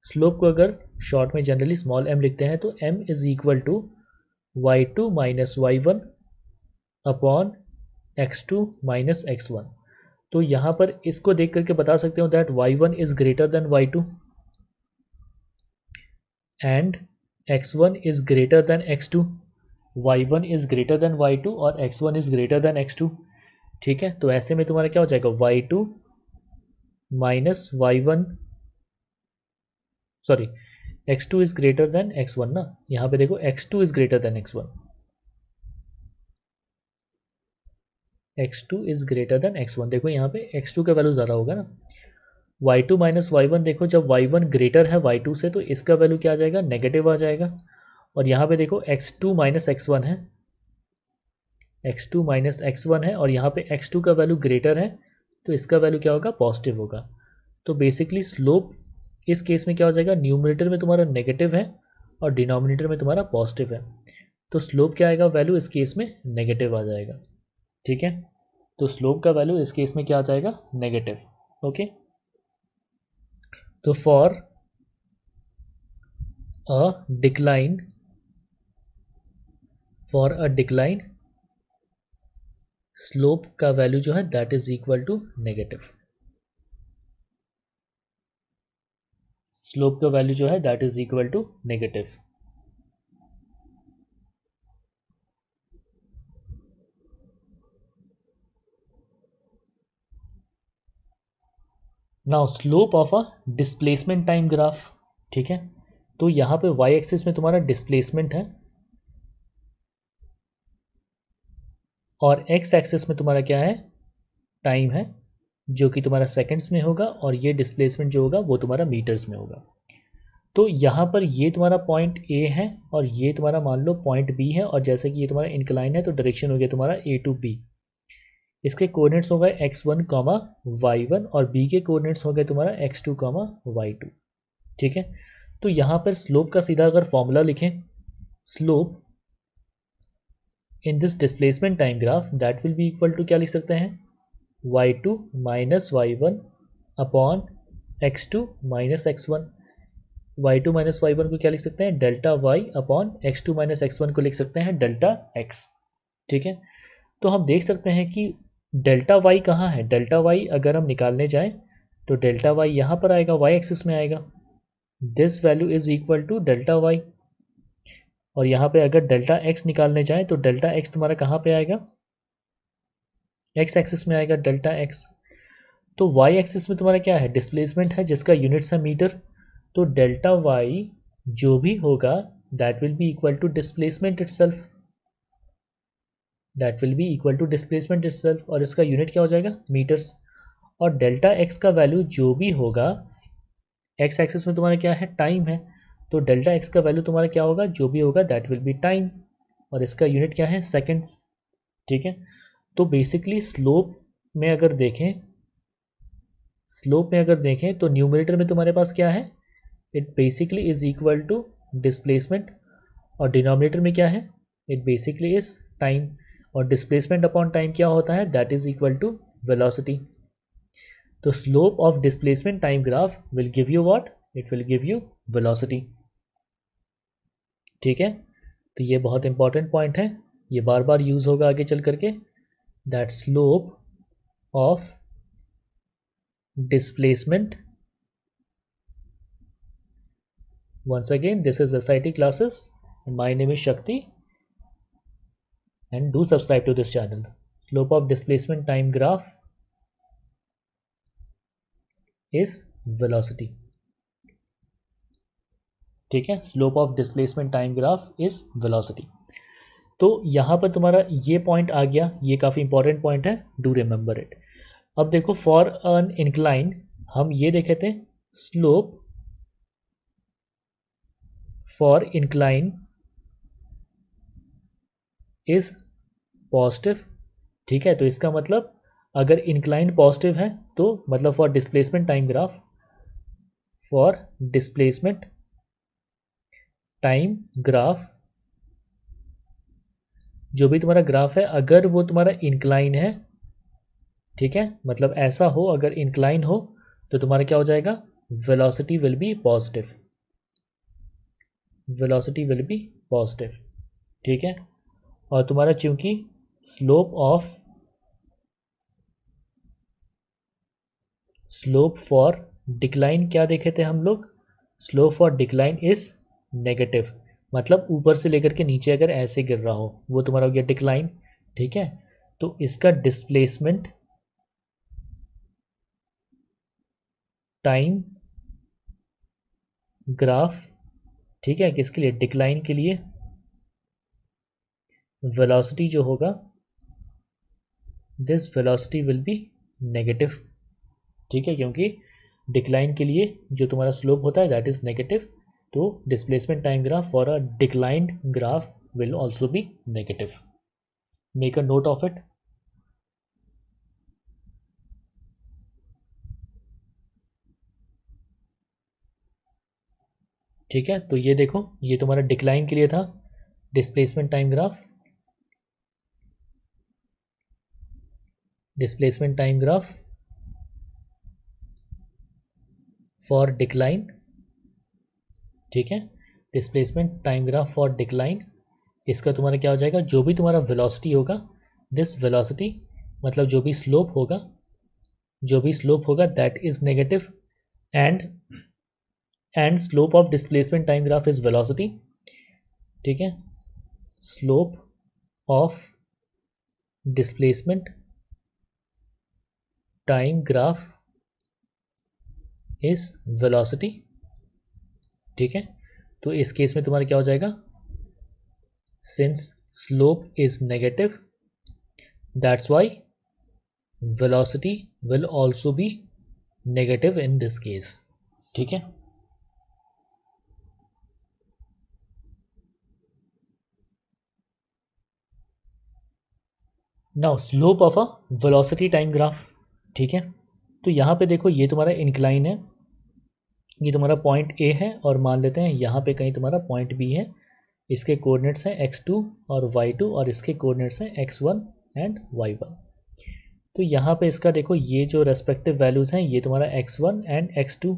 स्लोप को अगर शॉर्ट में जनरली स्मॉल m लिखते हैं तो m is equal to y2 minus y1 upon x2 minus x1। तो यहाँ पर इसको देख करके बता सकते हो that y1 is greater than y2 and x1 is greater than x2। y1 is greater than y2 और x1 is greater than x2। ठीक है, तो ऐसे में तुम्हारा क्या हो जाएगा, y2 minus y1, sorry x2 is greater than x1 ना, यहाँ पे देखो x2 is greater than x1, x2 is greater than x1। देखो यहाँ पे x2 का वैल्यू ज़्यादा होगा ना। y2 माइनस y1 देखो, जब y1 ग्रेटर है y2 से तो इसका वैल्यू क्या आ जाएगा, नेगेटिव आ जाएगा। और यहाँ पे देखो x2 माइनस x1 है, x2 माइनस x1 है और यहाँ पे x2 का वैल्यू ग्रेटर है तो इसका वैल्यू क्या होगा, पॉजिटिव होगा। तो बेसिकली स्लोप इस केस में क्या हो जाएगा, न्यूमरेटर में तुम्हारा नेगेटिव है और डिनोमिनेटर में तुम्हारा पॉजिटिव है, तो स्लोप क्या आएगा, वैल्यू इस केस में नेगेटिव आ जाएगा। ठीक है, तो स्लोप का वैल्यू इस केस में क्या आ जाएगा, नेगेटिव। ओके, तो फॉर अ डिक्लाइन स्लोप का वैल्यू जो है that is equal to negative. Slope का वैल्यू जो है that is equal to negative. Now slope of a displacement time graph. ठीक है, तो यहाँ पे y एक्सिस में तुम्हारा डिस्प्लेसमेंट है और x एक्सिस में तुम्हारा क्या है, टाइम है, जो कि तुम्हारा सेकंड्स में होगा और ये डिस्प्लेसमेंट जो होगा वो तुम्हारा मीटर्स में होगा। तो यहाँ पर ये तुम्हारा पॉइंट ए है और ये तुम्हारा मान लो पॉइंट बी है और जैसे कि ये तुम्हारा इंक्लाइन है तो डायरेक्शन हो गया तुम्हारा ए टू बी। इसके कोऑर्डिनेट्स हो गए x1 कॉमा y1 और b के कोऑर्डिनेट्स हो गए तुम्हारा x2 कॉमा y2। ठीक है, तो यहाँ पर स्लोप का सीधा अगर फॉर्मूला लिखें, slope in this displacement time graph that will be equal to क्या लिख सकते हैं, y2 minus y1 upon x2 minus x1। y2 minus y1 को क्या लिख सकते हैं, delta y upon x2 minus x1 को लिख सकते हैं डेल्टा x। ठीक है, तो हम देख सकते हैं कि डेल्टा y कहाँ है, डेल्टा y अगर हम निकालने जाएं तो डेल्टा वाई यहाँ पर आएगा, वाई एक्सिस में आएगा, this value is equal to delta Y. और यहाँ पे अगर डेल्टा एक्स निकालने जाए तो डेल्टा एक्स तुम्हारा कहाँ पे आएगा, एक्स एक्सिस में आएगा डेल्टा एक्स। तो वाई एक्सिस में तुम्हारा क्या है, डिस्प्लेसमेंट है जिसका यूनिट्स है मीटर। तो डेल्टा वाई जो भी होगा that will be equal to displacement itself, that will be equal to displacement itself, और इसका यूनिट क्या हो जाएगा, मीटर्स। और डेल्टा एक्स का वैल्यू जो भी होगा, एक्स एक्सिस में तुम्हारा क्या है, टाइम है, तो डेल्टा एक्स का वैल्यू तुम्हारा क्या होगा, जो भी होगा दैट विल बी टाइम, और इसका यूनिट क्या है, सेकेंड्स। ठीक है, तो बेसिकली स्लोप में अगर देखें तो न्यूमरेटर में तुम्हारे पास क्या है, it basically is equal to displacement, और डिनोमिनेटर में क्या है, इट बेसिकली इज टाइम, और डिस्प्लेसमेंट अपॉन टाइम क्या होता है, that is equal to velocity. तो slope of displacement time graph will give you what, it will give you velocity. ठीक है, तो ये बहुत इंपॉर्टेंट पॉइंट है, ये बार बार यूज होगा आगे चल करके, that slope of displacement, once again this is SIT classes and my name is Shakti, and do subscribe to this channel. Slope of displacement time graph is velocity. ठीक है, slope of displacement time graph is velocity. तो यहां पर तुम्हारा ये पॉइंट आ गया, ये काफी इंपॉर्टेंट पॉइंट है, डू रिमेंबर इट। अब देखो फॉर एन इंक्लाइन हम ये देखे थे, slope for incline is positive. ठीक है, तो इसका मतलब अगर इंक्लाइन पॉजिटिव है तो मतलब for displacement time graph, for displacement time graph, जो भी तुम्हारा ग्राफ है अगर वो तुम्हारा इंक्लाइन है, ठीक है, मतलब ऐसा हो अगर इंक्लाइन हो तो तुम्हारा क्या हो जाएगा, velocity will be positive, velocity will be positive. ठीक है, और तुम्हारा चूंकि स्लोप फॉर डिक्लाइन क्या देखे थे हम लोग, slope for decline is negative, मतलब ऊपर से लेकर के नीचे अगर ऐसे गिर रहा हो वो तुम्हारा हो गया डिक्लाइन। ठीक है, तो इसका डिस्प्लेसमेंट टाइम ग्राफ, ठीक है, किसके लिए, डिक्लाइन के लिए, वेलोसिटी जो होगा, this velocity will be negative. ठीक है, क्योंकि डिक्लाइन के लिए जो तुम्हारा स्लोप होता है दैट इज नेगेटिव, तो displacement time graph for a declined graph will also be negative. Make a note of it. ठीक है, तो ये देखो ये तुम्हारा डिक्लाइन के लिए था, displacement time graph, displacement time graph for decline. ठीक है, displacement time graph for decline, इसका तुम्हारा क्या हो जाएगा, जो भी तुम्हारा वेलोसिटी होगा, दिस वेलोसिटी मतलब जो भी स्लोप होगा that is negative, and slope of displacement time graph is velocity. ठीक है, slope of displacement time graph is velocity. ठीक है, तो इस केस में तुम्हारा क्या हो जाएगा, since slope is negative that's why velocity will also be negative in this case. ठीक है, now slope of a velocity time graph. ठीक है, तो यहाँ पे देखो ये तुम्हारा इंक्लाइन है, ये तुम्हारा पॉइंट ए है, और मान लेते हैं यहाँ पे कहीं तुम्हारा पॉइंट बी है, इसके कोऑर्डिनेट्स हैं x2 और y2, और इसके कोऑर्डिनेट्स हैं x1 एंड y1। तो यहाँ पे इसका देखो ये जो रेस्पेक्टिव वैल्यूज़ हैं ये तुम्हारा x1 एंड x2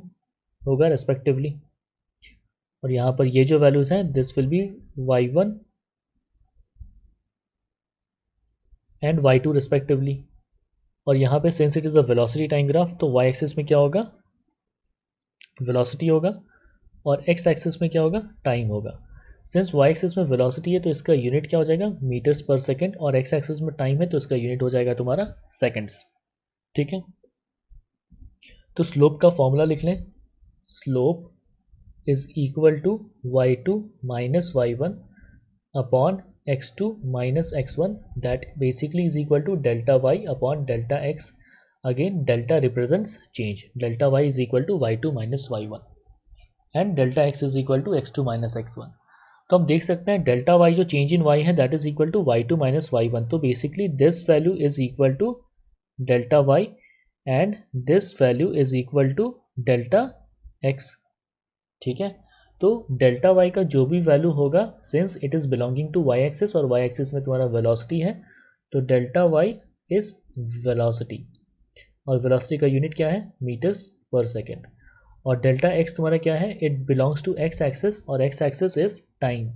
होगा रेस्पेक्टिवली, और यहाँ पर ये जो वैल्यूज़ हैं this will be y1 and y2 respectively. और यहाँ पे since it is a velocity time graph तो वाई एक्सिस में क्या होगा, वेलोसिटी होगा, और एक्स एक्सिस में क्या होगा, टाइम होगा। सिंस वाई एक्सिस में वेलोसिटी है तो इसका यूनिट क्या हो जाएगा, मीटर्स पर सेकेंड, और एक्स एक्सिस में टाइम है तो इसका यूनिट हो जाएगा तुम्हारा सेकेंड्स। ठीक है, तो स्लोप का फॉर्मूला लिख लें। Slope is equal to y2 minus y1 upon x2 minus x1, that basically is equal to delta y upon delta x। Again delta represents change, delta y is equal to y2 minus y1 and delta x is equal to x2 minus x1। तो हम देख सकते हैं डेल्टा y जो चेंज इन y है that is equal to y2 minus y1। तो basically this value is equal to delta y and this value is equal to delta x। ठीक है, तो डेल्टा y का जो भी वैल्यू होगा since it is belonging to y axis और y एक्सिस में तुम्हारा वेलोसिटी है तो डेल्टा y इज वेलोसिटी, और वेलोसिटी का यूनिट क्या है, मीटर्स पर सेकेंड। और डेल्टा x तुम्हारा क्या है, it belongs to x axis और x एक्सिस इज टाइम,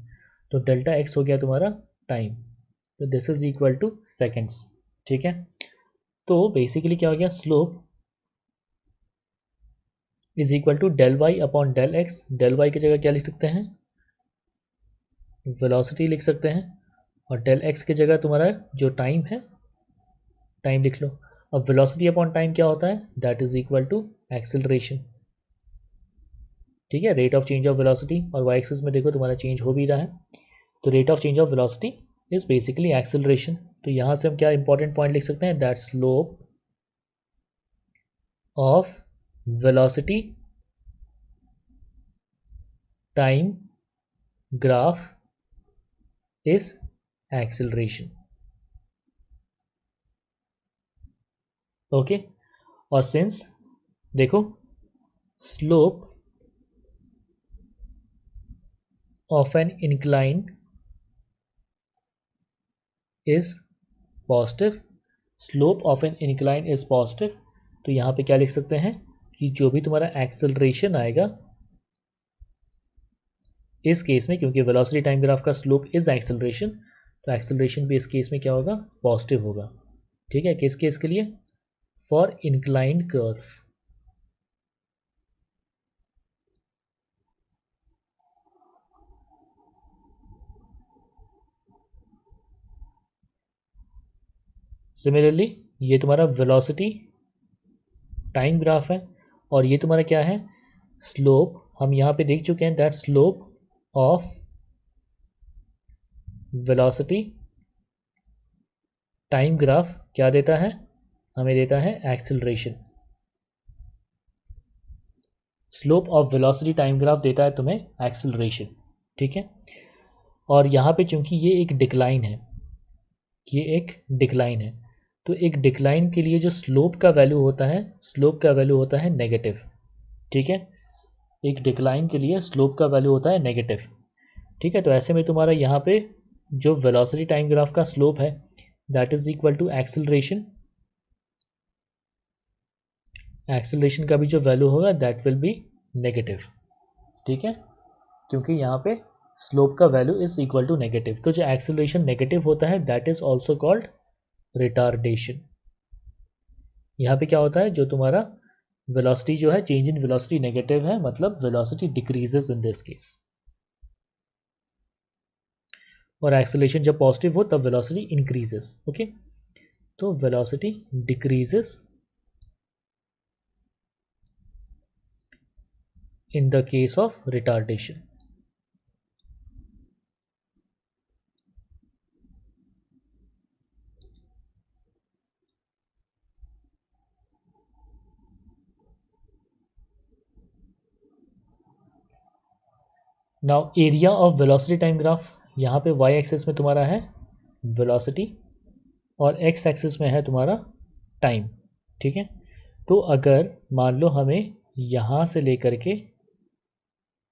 तो डेल्टा x हो गया तुम्हारा टाइम, तो this is equal to seconds. ठीक है, तो बेसिकली क्या हो गया, slope is equal to del Y upon del X. Del Y की जगह क्या लिख सकते हैं, वेलोसिटी लिख सकते हैं, और डेल एक्स की जगह तुम्हारा जो टाइम है, टाइम लिख लो। अब वेलोसिटी अपॉन टाइम क्या होता है, that is equal to acceleration. ठीक है, rate of change of velocity, और वाई एक्सिस में देखो तुम्हारा चेंज हो भी रहा है, तो rate of change of velocity is basically acceleration. तो यहाँ से हम क्या इंपॉर्टेंट पॉइंट लिख सकते हैं, that slope of velocity time graph is acceleration. Okay, और सिंस देखो slope of an incline is positive, slope of an incline is positive, तो यहाँ पे क्या लिख सकते हैं कि जो भी तुम्हारा एक्सेलरेशन आएगा इस केस में, क्योंकि वेलोसिटी टाइम ग्राफ का स्लोप इज एक्सेलरेशन, तो एक्सेलरेशन भी इस केस में क्या होगा, पॉजिटिव होगा। ठीक है, किस केस के लिए, फॉर इंक्लाइंड कर्व। सिमिलरली ये तुम्हारा वेलोसिटी टाइम ग्राफ है, और ये तुम्हारा क्या है, स्लोप। हम यहाँ पे देख चुके हैं that slope of velocity time graph क्या देता है, हमें देता है acceleration. Slope of velocity time graph देता है तुम्हें एक्सेलरेशन। ठीक है, और यहाँ पे चूंकि ये एक डिक्लाइन है, ये एक डिक्लाइन है, तो एक डिक्लाइन के लिए जो स्लोप का वैल्यू होता है, स्लोप का वैल्यू होता है नेगेटिव। ठीक है, एक डिक्लाइन के लिए स्लोप का वैल्यू होता है नेगेटिव। ठीक है, तो ऐसे में तुम्हारा यहाँ पे जो वेलोसिटी टाइम ग्राफ का स्लोप है that is equal to acceleration. Acceleration का भी जो वैल्यू होगा दैट विल बी नेगेटिव। ठीक है, क्योंकि यहाँ पे स्लोप का value is equal to negative, तो जो एक्सेलरेशन नेगेटिव होता है that is also called retardation. यहाँ पे क्या होता है, जो तुम्हारा वेलोसिटी जो है, चेंज इन वेलोसिटी नेगेटिव है, मतलब velocity decreases in this case, और एक्सेलरेशन जब पॉजिटिव हो तब वेलोसिटी इंक्रीजेस। ओके, तो velocity decreases in the case of retardation. Now area of velocity time graph, यहाँ पे y एक्सिस में तुम्हारा है velocity और x एक्सिस में है तुम्हारा टाइम। ठीक है, तो अगर मान लो हमें यहाँ से लेकर के,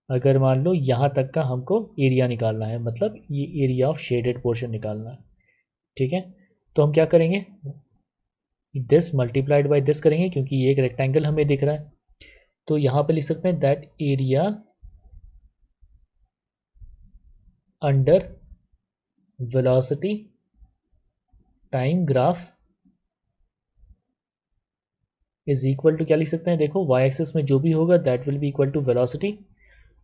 अगर मान लो यहाँ तक का हमको एरिया निकालना है, मतलब ये एरिया ऑफ शेडेड पोर्शन निकालना है। ठीक है, तो हम क्या करेंगे, दिस मल्टीप्लाइड बाय दिस करेंगे, क्योंकि ये एक रेक्टेंगल हमें दिख रहा है, तो यहाँ पे लिख सकते हैं that area under velocity time graph is equal to क्या लिख सकते हैं, देखो वाई एक्सिस में जो भी होगा that will be equal to velocity,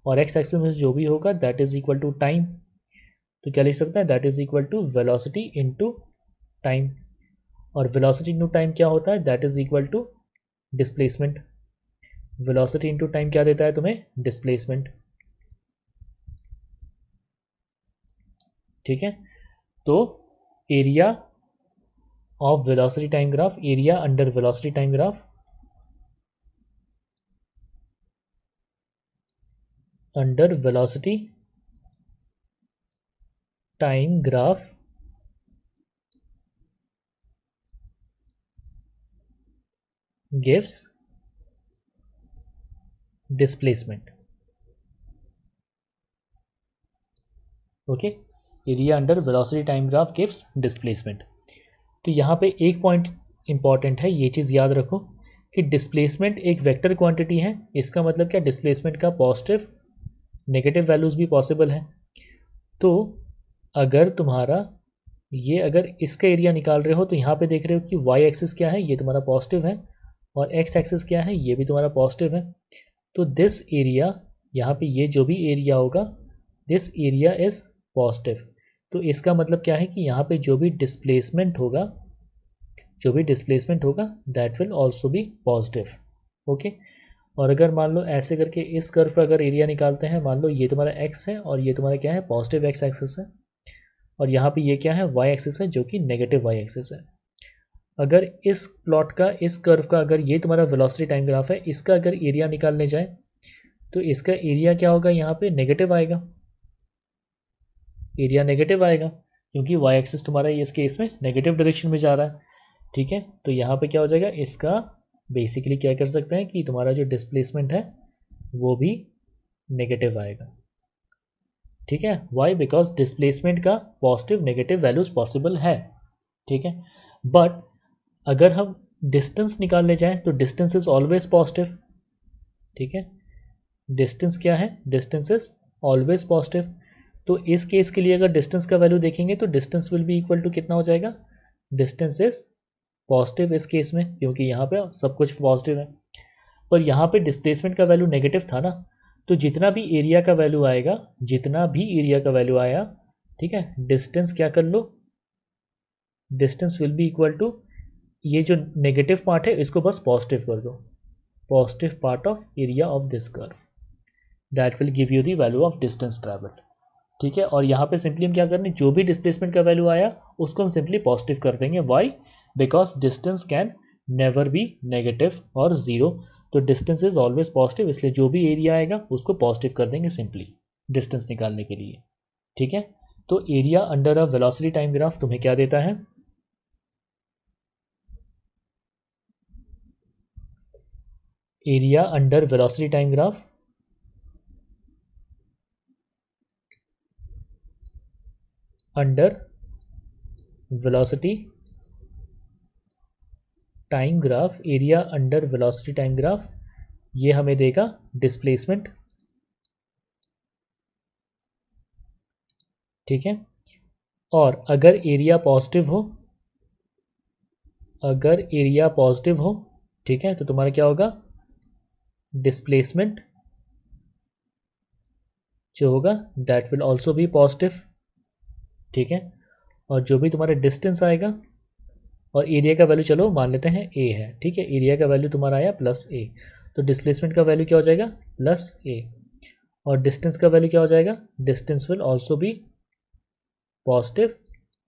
और एक्स एक्सिस में जो भी होगा that is equal to time. तो क्या लिख सकते हैं, that is equal to velocity into time, और वेलोसिटी इनटू टाइम क्या होता है, that is equal to displacement. Velocity into time क्या देता है तुम्हें, डिस्प्लेसमेंट। ठीक है, तो area of velocity time graph, area under velocity time graph, under velocity time graph gives displacement. Okay, area under velocity time graph gives displacement. तो यहाँ पे एक पॉइंट इंपॉर्टेंट है, ये चीज़ याद रखो कि डिस्प्लेसमेंट एक वेक्टर क्वांटिटी है। इसका मतलब क्या, डिस्प्लेसमेंट का पॉजिटिव नेगेटिव वैल्यूज भी पॉसिबल है। तो अगर तुम्हारा ये, अगर इसका एरिया निकाल रहे हो तो यहाँ पे देख रहे हो कि वाई एक्सिस क्या है, ये तुम्हारा पॉजिटिव है, और एक्स एक्सिस क्या है, ये भी तुम्हारा पॉजिटिव है। तो दिस एरिया, यहाँ पे ये जो भी एरिया होगा, दिस एरिया इज पॉजिटिव। तो इसका मतलब क्या है कि यहाँ पे जो भी डिस्प्लेसमेंट होगा, जो भी डिस्प्लेसमेंट होगा that will also be positive. Okay, और अगर मान लो ऐसे करके इस कर्व का अगर एरिया निकालते हैं, मान लो ये तुम्हारा एक्स है और ये तुम्हारा क्या है, पॉजिटिव एक्स एक्सिस है, और यहाँ पे ये क्या है, वाई एक्सिस है जो कि नेगेटिव वाई एक्सिस है। अगर इस प्लॉट का, इस कर्व का, अगर ये तुम्हारा वेलोसिटी टाइम ग्राफ है, इसका अगर एरिया निकालने जाए तो इसका एरिया क्या होगा, यहाँ पे नेगेटिव आएगा, एरिया नेगेटिव आएगा, क्योंकि वाई एक्सिस तुम्हारा इस केस में नेगेटिव डायरेक्शन में जा रहा है। ठीक है, तो यहाँ पे क्या हो जाएगा, इसका बेसिकली क्या कर सकते हैं कि तुम्हारा जो डिस्प्लेसमेंट है वो भी नेगेटिव आएगा। ठीक है, वाई, बिकॉज डिस्प्लेसमेंट का पॉजिटिव नेगेटिव वैल्यूज पॉसिबल है। ठीक है, बट अगर हम डिस्टेंस निकालने जाएं तो डिस्टेंस इज ऑलवेज पॉजिटिव। ठीक है, डिस्टेंस क्या है, डिस्टेंस इज ऑलवेज पॉजिटिव। तो इस केस के लिए अगर डिस्टेंस का वैल्यू देखेंगे तो distance will be equal to कितना हो जाएगा, डिस्टेंस इज पॉजिटिव इस केस में, क्योंकि यहाँ पे सब कुछ पॉजिटिव है। पर यहाँ पे डिस्प्लेसमेंट का वैल्यू नेगेटिव था ना, तो जितना भी एरिया का वैल्यू आएगा, जितना भी एरिया का वैल्यू आया, ठीक है, डिस्टेंस क्या कर लो, distance will be equal to, ये जो नेगेटिव पार्ट है इसको बस पॉजिटिव कर दो, positive part of area of this curve, that will give you the value of distance travelled. ठीक है, और यहाँ पे सिंपली हम क्या करने, जो भी डिस्प्लेसमेंट का वैल्यू आया उसको हम सिंपली पॉजिटिव कर देंगे। Why, because distance can never be negative और जीरो, तो डिस्टेंस इज ऑलवेज पॉजिटिव, इसलिए जो भी एरिया आएगा उसको पॉजिटिव कर देंगे सिंपली डिस्टेंस निकालने के लिए। ठीक है, तो area under a velocity time graph तुम्हें क्या देता है, area under velocity time graph under velocity time graph, area under velocity time graph, ये हमें देगा डिस्प्लेसमेंट। ठीक है, और अगर एरिया पॉजिटिव हो, अगर एरिया पॉजिटिव हो, ठीक है, तो तुम्हारा क्या होगा, डिस्प्लेसमेंट जो होगा that will also be positive. ठीक है, और जो भी तुम्हारा डिस्टेंस आएगा, और एरिया का वैल्यू चलो मान लेते हैं ए है, ठीक है, एरिया का वैल्यू तुम्हारा आया प्लस ए, तो डिस्प्लेसमेंट का वैल्यू क्या हो जाएगा, प्लस ए, और डिस्टेंस का वैल्यू क्या हो जाएगा, distance will also be positive,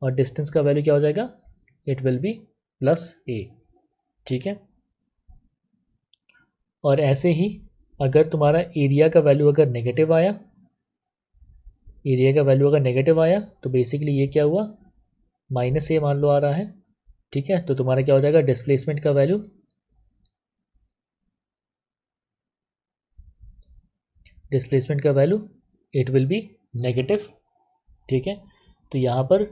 और डिस्टेंस का वैल्यू क्या हो जाएगा, इट विल बी प्लस ए। ठीक है, और ऐसे ही अगर तुम्हारा एरिया का वैल्यू अगर नेगेटिव आया, एरिया का वैल्यू अगर नेगेटिव आया तो बेसिकली ये क्या हुआ, माइनस ए मान लो आ रहा है। ठीक है, तो तुम्हारा क्या हो जाएगा, डिस्प्लेसमेंट का वैल्यू, डिस्प्लेसमेंट का value it will be negative. ठीक है, तो यहाँ पर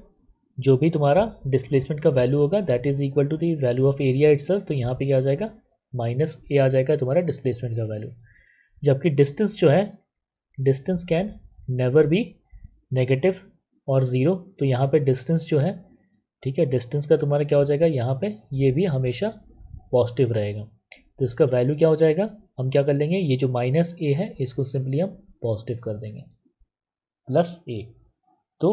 जो भी तुम्हारा डिस्प्लेसमेंट का वैल्यू होगा that is equal to the value of area itself, तो यहाँ पे क्या आ जाएगा, माइनस ए आ जाएगा तुम्हारा डिस्प्लेसमेंट का वैल्यू। जबकि डिस्टेंस जो है, distance can never be negative और ज़ीरो, तो यहाँ पे डिस्टेंस जो है, ठीक है, डिस्टेंस का तुम्हारा क्या हो जाएगा, यहाँ पे ये भी हमेशा पॉजिटिव रहेगा। तो इसका वैल्यू क्या हो जाएगा, हम क्या कर लेंगे, ये जो माइनस ए है इसको सिंपली हम पॉजिटिव कर देंगे, प्लस ए। तो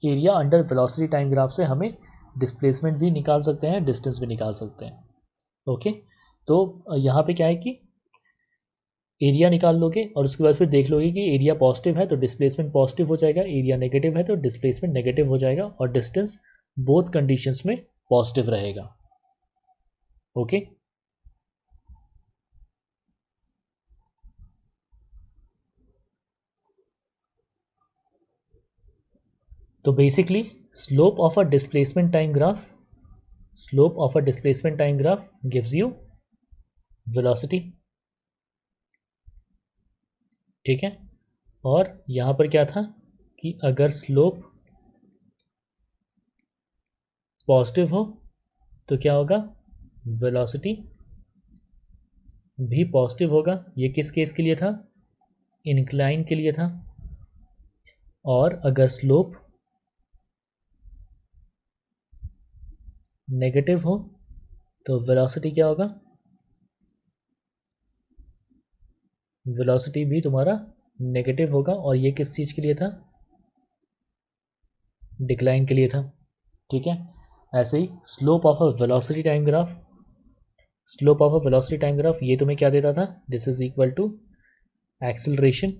area under velocity time graph से हमें डिस्प्लेसमेंट भी निकाल सकते हैं, डिस्टेंस भी निकाल सकते हैं। ओके, तो यहाँ पे क्या है कि एरिया निकाल लोगे और उसके बाद फिर देख लोगे कि एरिया पॉजिटिव है तो डिस्प्लेसमेंट पॉजिटिव हो जाएगा, एरिया नेगेटिव है तो डिस्प्लेसमेंट नेगेटिव हो जाएगा, और डिस्टेंस बोथ कंडीशंस में पॉजिटिव रहेगा। ओके, तो basically slope of a displacement time graph, slope of a displacement time graph gives you velocity. ठीक है, और यहां पर क्या था कि अगर स्लोप पॉजिटिव हो तो क्या होगा, वेलोसिटी भी पॉजिटिव होगा। ये किस केस के लिए था, इंक्लाइन के लिए था। और अगर स्लोप नेगेटिव हो तो वेलोसिटी क्या होगा, वेलोसिटी भी तुम्हारा नेगेटिव होगा, और ये किस चीज़ के लिए था, डिक्लाइन के लिए था। ठीक है, ऐसे ही slope of a velocity time graph, slope of a velocity time graph ये तुम्हें क्या देता था, this is equal to acceleration.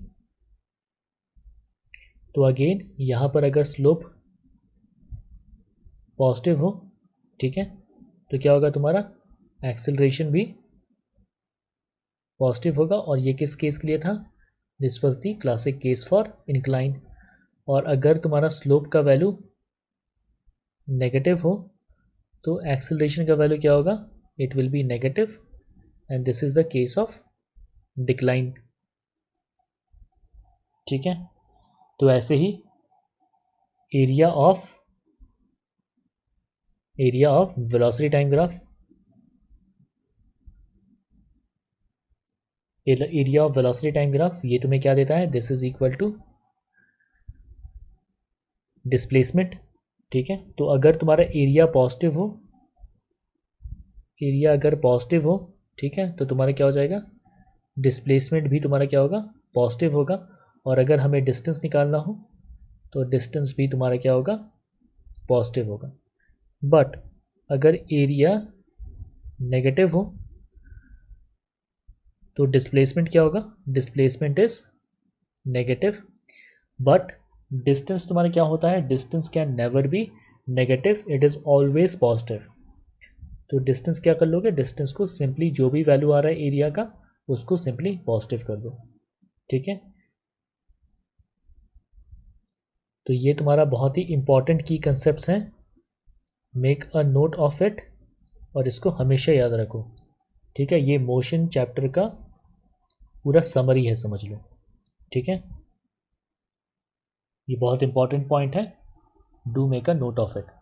तो अगेन यहाँ पर अगर स्लोप पॉजिटिव हो, ठीक है, तो क्या होगा तुम्हारा, एक्सेलरेशन भी पॉजिटिव होगा, और ये किस केस के लिए था, this was the classic case for incline. और अगर तुम्हारा स्लोप का वैल्यू नेगेटिव हो तो एक्सेलरेशन का वैल्यू क्या होगा, it will be negative, and this is the case of decline. ठीक है, तो ऐसे ही area of velocity time graph, area of velocity time graph ये तुम्हें क्या देता है, this is equal to displacement. ठीक है, तो अगर तुम्हारा एरिया पॉजिटिव हो, एरिया अगर पॉजिटिव हो, ठीक है, तो तुम्हारा क्या हो जाएगा, डिस्प्लेसमेंट भी तुम्हारा क्या होगा, पॉजिटिव होगा। और अगर हमें डिस्टेंस निकालना हो तो डिस्टेंस भी तुम्हारा क्या होगा, पॉजिटिव होगा। बट अगर एरिया नेगेटिव हो तो डिस्प्लेसमेंट क्या होगा, displacement is negative. But distance तुम्हारा क्या होता है, distance can never be negative, it is always positive. तो डिस्टेंस क्या कर लोगे, डिस्टेंस को सिंपली जो भी वैल्यू आ रहा है एरिया का उसको सिंपली पॉजिटिव कर दो। ठीक है, तो ये तुम्हारा बहुत ही इंपॉर्टेंट की कंसेप्ट्स हैं, make a note of it, और इसको हमेशा याद रखो। ठीक है, ये मोशन चैप्टर का पूरा समरी है, समझ लो। ठीक है, ये बहुत इंपॉर्टेंट पॉइंट है, do make a note of it.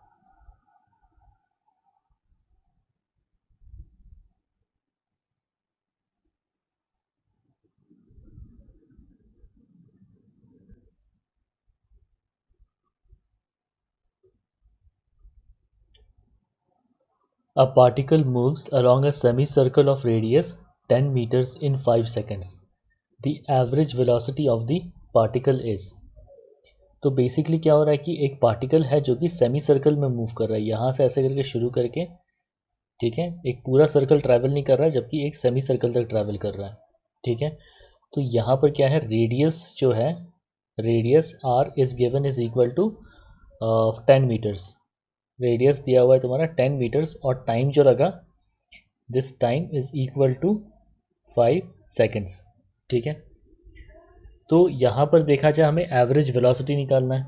A particle moves along a semicircle of radius 10 meters in 5 seconds. The average velocity of the particle is। तो बेसिकली क्या हो रहा है कि एक पार्टिकल है जो कि सेमी सर्कल में मूव कर रहा है, यहाँ से ऐसे करके शुरू करके, ठीक है, एक पूरा सर्कल ट्रैवल नहीं कर रहा है जबकि एक सेमी सर्कल तक ट्रैवल कर रहा है। ठीक है, तो यहाँ पर क्या है, रेडियस जो है, radius R is given is equal to 10 metres. Radius दिया हुआ है तुम्हारा 10 मीटर्स, और टाइम जो लगा, this time is equal to 5 seconds. ठीक है, तो यहाँ पर देखा जाए हमें एवरेज वेलोसिटी निकालना है,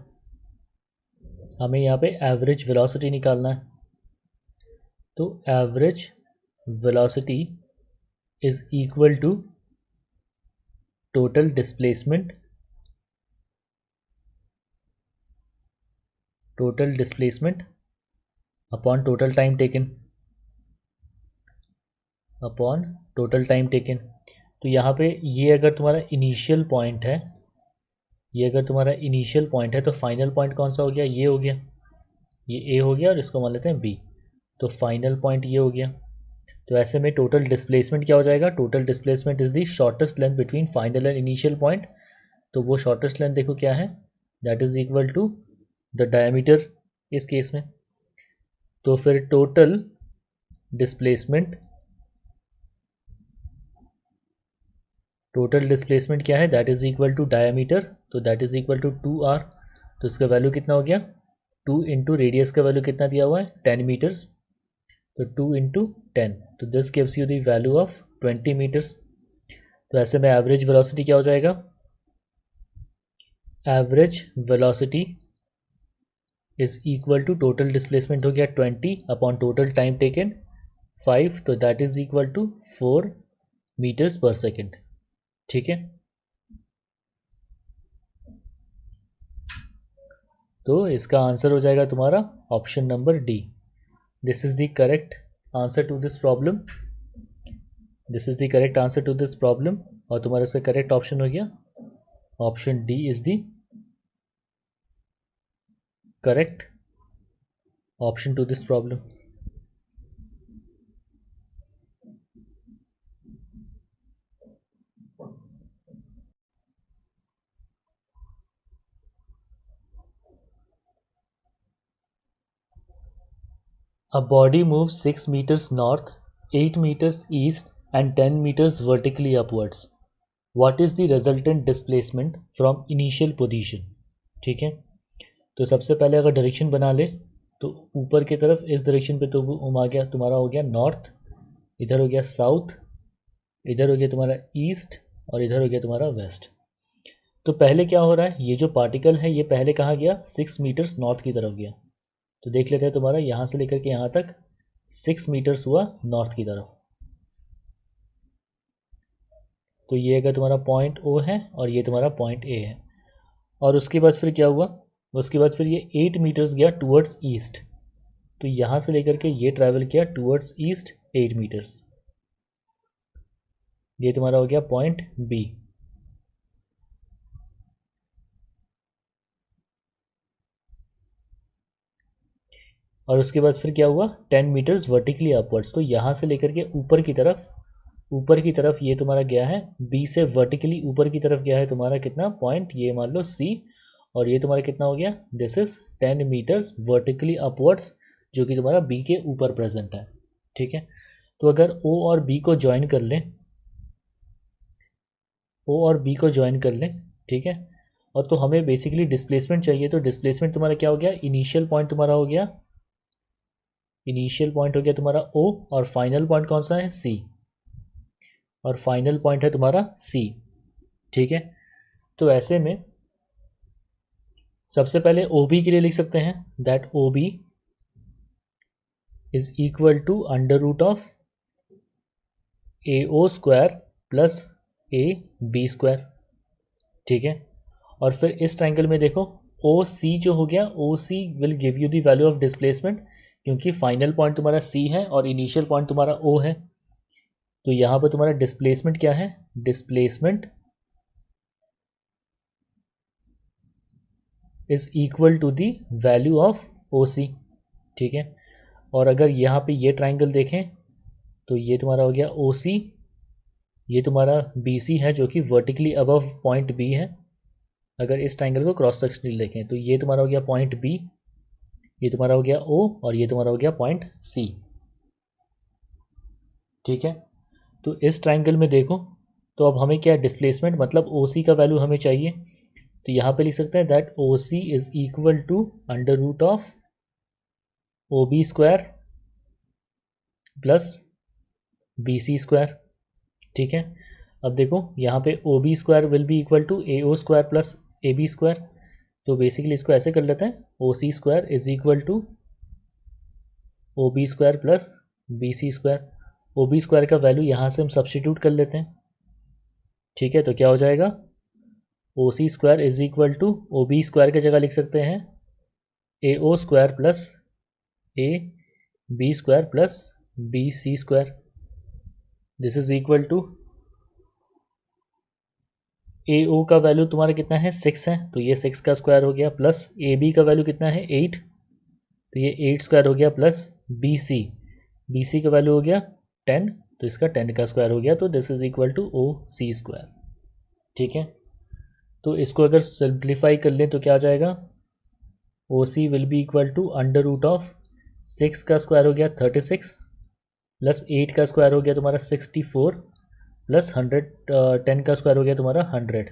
हमें यहाँ पे एवरेज वेलोसिटी निकालना है। तो average velocity is equal to total displacement, total displacement upon total time taken, upon total time taken. तो यहाँ पे ये अगर तुम्हारा इनिशियल पॉइंट है, ये अगर तुम्हारा इनिशियल पॉइंट है तो फाइनल पॉइंट कौन सा हो गया, ये हो गया, ये ए हो गया, और इसको मान लेते हैं बी। तो फाइनल पॉइंट ये हो गया। तो ऐसे में टोटल डिस्प्लेसमेंट क्या हो जाएगा, total displacement is the shortest length between final and initial point. तो वो शॉर्टेस्ट लेंथ देखो क्या है, that is equal to the diameter इस केस में। तो फिर टोटल डिस्प्लेसमेंट क्या है, that is equal to diameter, तो that is equal to 2r। तो इसका वैल्यू कितना हो गया, 2 इंटू रेडियस का वैल्यू कितना दिया हुआ है 10 मीटर्स, तो 2 इंटू 10, तो this gives you the value of 20 metres. तो ऐसे में एवरेज वेलोसिटी क्या हो जाएगा, average velocity is equal to total displacement हो गया 20 अपॉन टोटल टाइम टेकन 5, तो that is equal to 4 metres per second. ठीक है, तो इसका आंसर हो जाएगा तुम्हारा option number D. This is the correct answer to this problem, this is the correct answer to this problem, और तुम्हारा इसका करेक्ट ऑप्शन हो गया option D is the correct option to this problem. A body moves 6 meters north, 8 meters east and 10 meters vertically upwards. What is the resultant displacement from initial position? ठीक है, तो सबसे पहले अगर डायरेक्शन बना ले तो ऊपर की तरफ इस डायरेक्शन पे तो आ गया तुम्हारा हो गया नॉर्थ, इधर हो गया साउथ, इधर हो गया तुम्हारा ईस्ट और इधर हो गया तुम्हारा वेस्ट। तो पहले क्या हो रहा है, ये जो पार्टिकल है ये पहले कहाँ गया, 6 मीटर्स नॉर्थ की तरफ गया। तो देख लेते हैं तुम्हारा यहाँ से लेकर के यहाँ तक 6 मीटर्स हुआ नॉर्थ की तरफ। तो ये अगर तुम्हारा पॉइंट ओ है और ये तुम्हारा पॉइंट ए है, और उसके बाद फिर क्या हुआ, उसके बाद फिर ये 8 मीटर्स गया टूवर्ड्स ईस्ट। तो यहाँ से लेकर के ये ट्रैवल किया टूवर्ड्स ईस्ट 8 मीटर्स, ये तुम्हारा हो गया पॉइंट बी। और उसके बाद फिर क्या हुआ 10 मीटर्स वर्टिकली अपवर्ड्स, तो यहाँ से लेकर के ऊपर की तरफ ये तुम्हारा गया है बी से वर्टिकली ऊपर की तरफ गया है तुम्हारा कितना पॉइंट, ये मान लो सी, और ये तुम्हारा कितना हो गया, this is 10 metres vertically upwards, जो कि तुम्हारा बी के ऊपर प्रेजेंट है। ठीक है, तो अगर ओ और बी को ज्वाइन कर लें, ओ और बी को ज्वाइन कर लें, ठीक है, और तो हमें बेसिकली डिस्प्लेसमेंट चाहिए। तो डिस्प्लेसमेंट तुम्हारा क्या हो गया, इनिशियल पॉइंट तुम्हारा हो गया, इनिशियल पॉइंट हो गया तुम्हारा ओ, और फाइनल पॉइंट कौन सा है सी, और फाइनल पॉइंट है तुम्हारा सी। ठीक है, तो ऐसे में सबसे पहले ओ बी के लिए लिख सकते हैं that O B is equal to under root of A O square plus A B square. ठीक है, और फिर इस ट्राइंगल में देखो ओ सी जो हो गया, O C will give you the value of displacement, क्योंकि फाइनल पॉइंट तुम्हारा सी है और इनिशियल पॉइंट तुम्हारा ओ है। तो यहाँ पर तुम्हारा डिस्प्लेसमेंट क्या है, displacement is equal to the value of O C. ठीक है, और अगर यहाँ पे ये ट्राइंगल देखें तो ये तुम्हारा हो गया ओ सी, ये तुम्हारा बी सी है जो कि वर्टिकली अबव पॉइंट बी है। अगर इस ट्राइंगल को क्रॉस सेक्शनली देखें तो ये तुम्हारा हो गया पॉइंट बी, ये तुम्हारा हो गया ओ, और ये तुम्हारा हो गया पॉइंट सी। ठीक है, तो इस ट्राइंगल में देखो तो अब हमें क्या डिस्प्लेसमेंट मतलब ओ सी का वैल्यू हमें चाहिए। तो यहाँ पे लिख सकते हैं that O C is equal to under root of O B square plus B C square. ठीक है, अब देखो यहाँ पे O B square will be equal to A O square plus A B square. तो बेसिकली इसको ऐसे कर लेते हैं, O C square is equal to O B square plus B C square. O B square का वैल्यू यहाँ से हम सब्सटीट्यूट कर लेते हैं। ठीक है, तो क्या हो जाएगा, O C square is equal to O B square की जगह लिख सकते हैं A O square plus A B square plus B C square. This is equal to A O का वैल्यू तुम्हारा कितना है 6 है, तो ये 6 का स्क्वायर हो गया, प्लस ए बी का वैल्यू कितना है 8, तो ये 8 स्क्वायर हो गया, प्लस बी सी का वैल्यू हो गया 10, तो इसका 10 का स्क्वायर हो गया, तो this is equal to O C square. ठीक है, तो इसको अगर सिंप्लीफाई कर लें तो क्या आ जाएगा, O C will be equal to under root of 6 का स्क्वायर हो गया 36 प्लस 8 का स्क्वायर हो गया तुम्हारा 64 प्लस 100 10 का स्क्वायर हो गया तुम्हारा 100।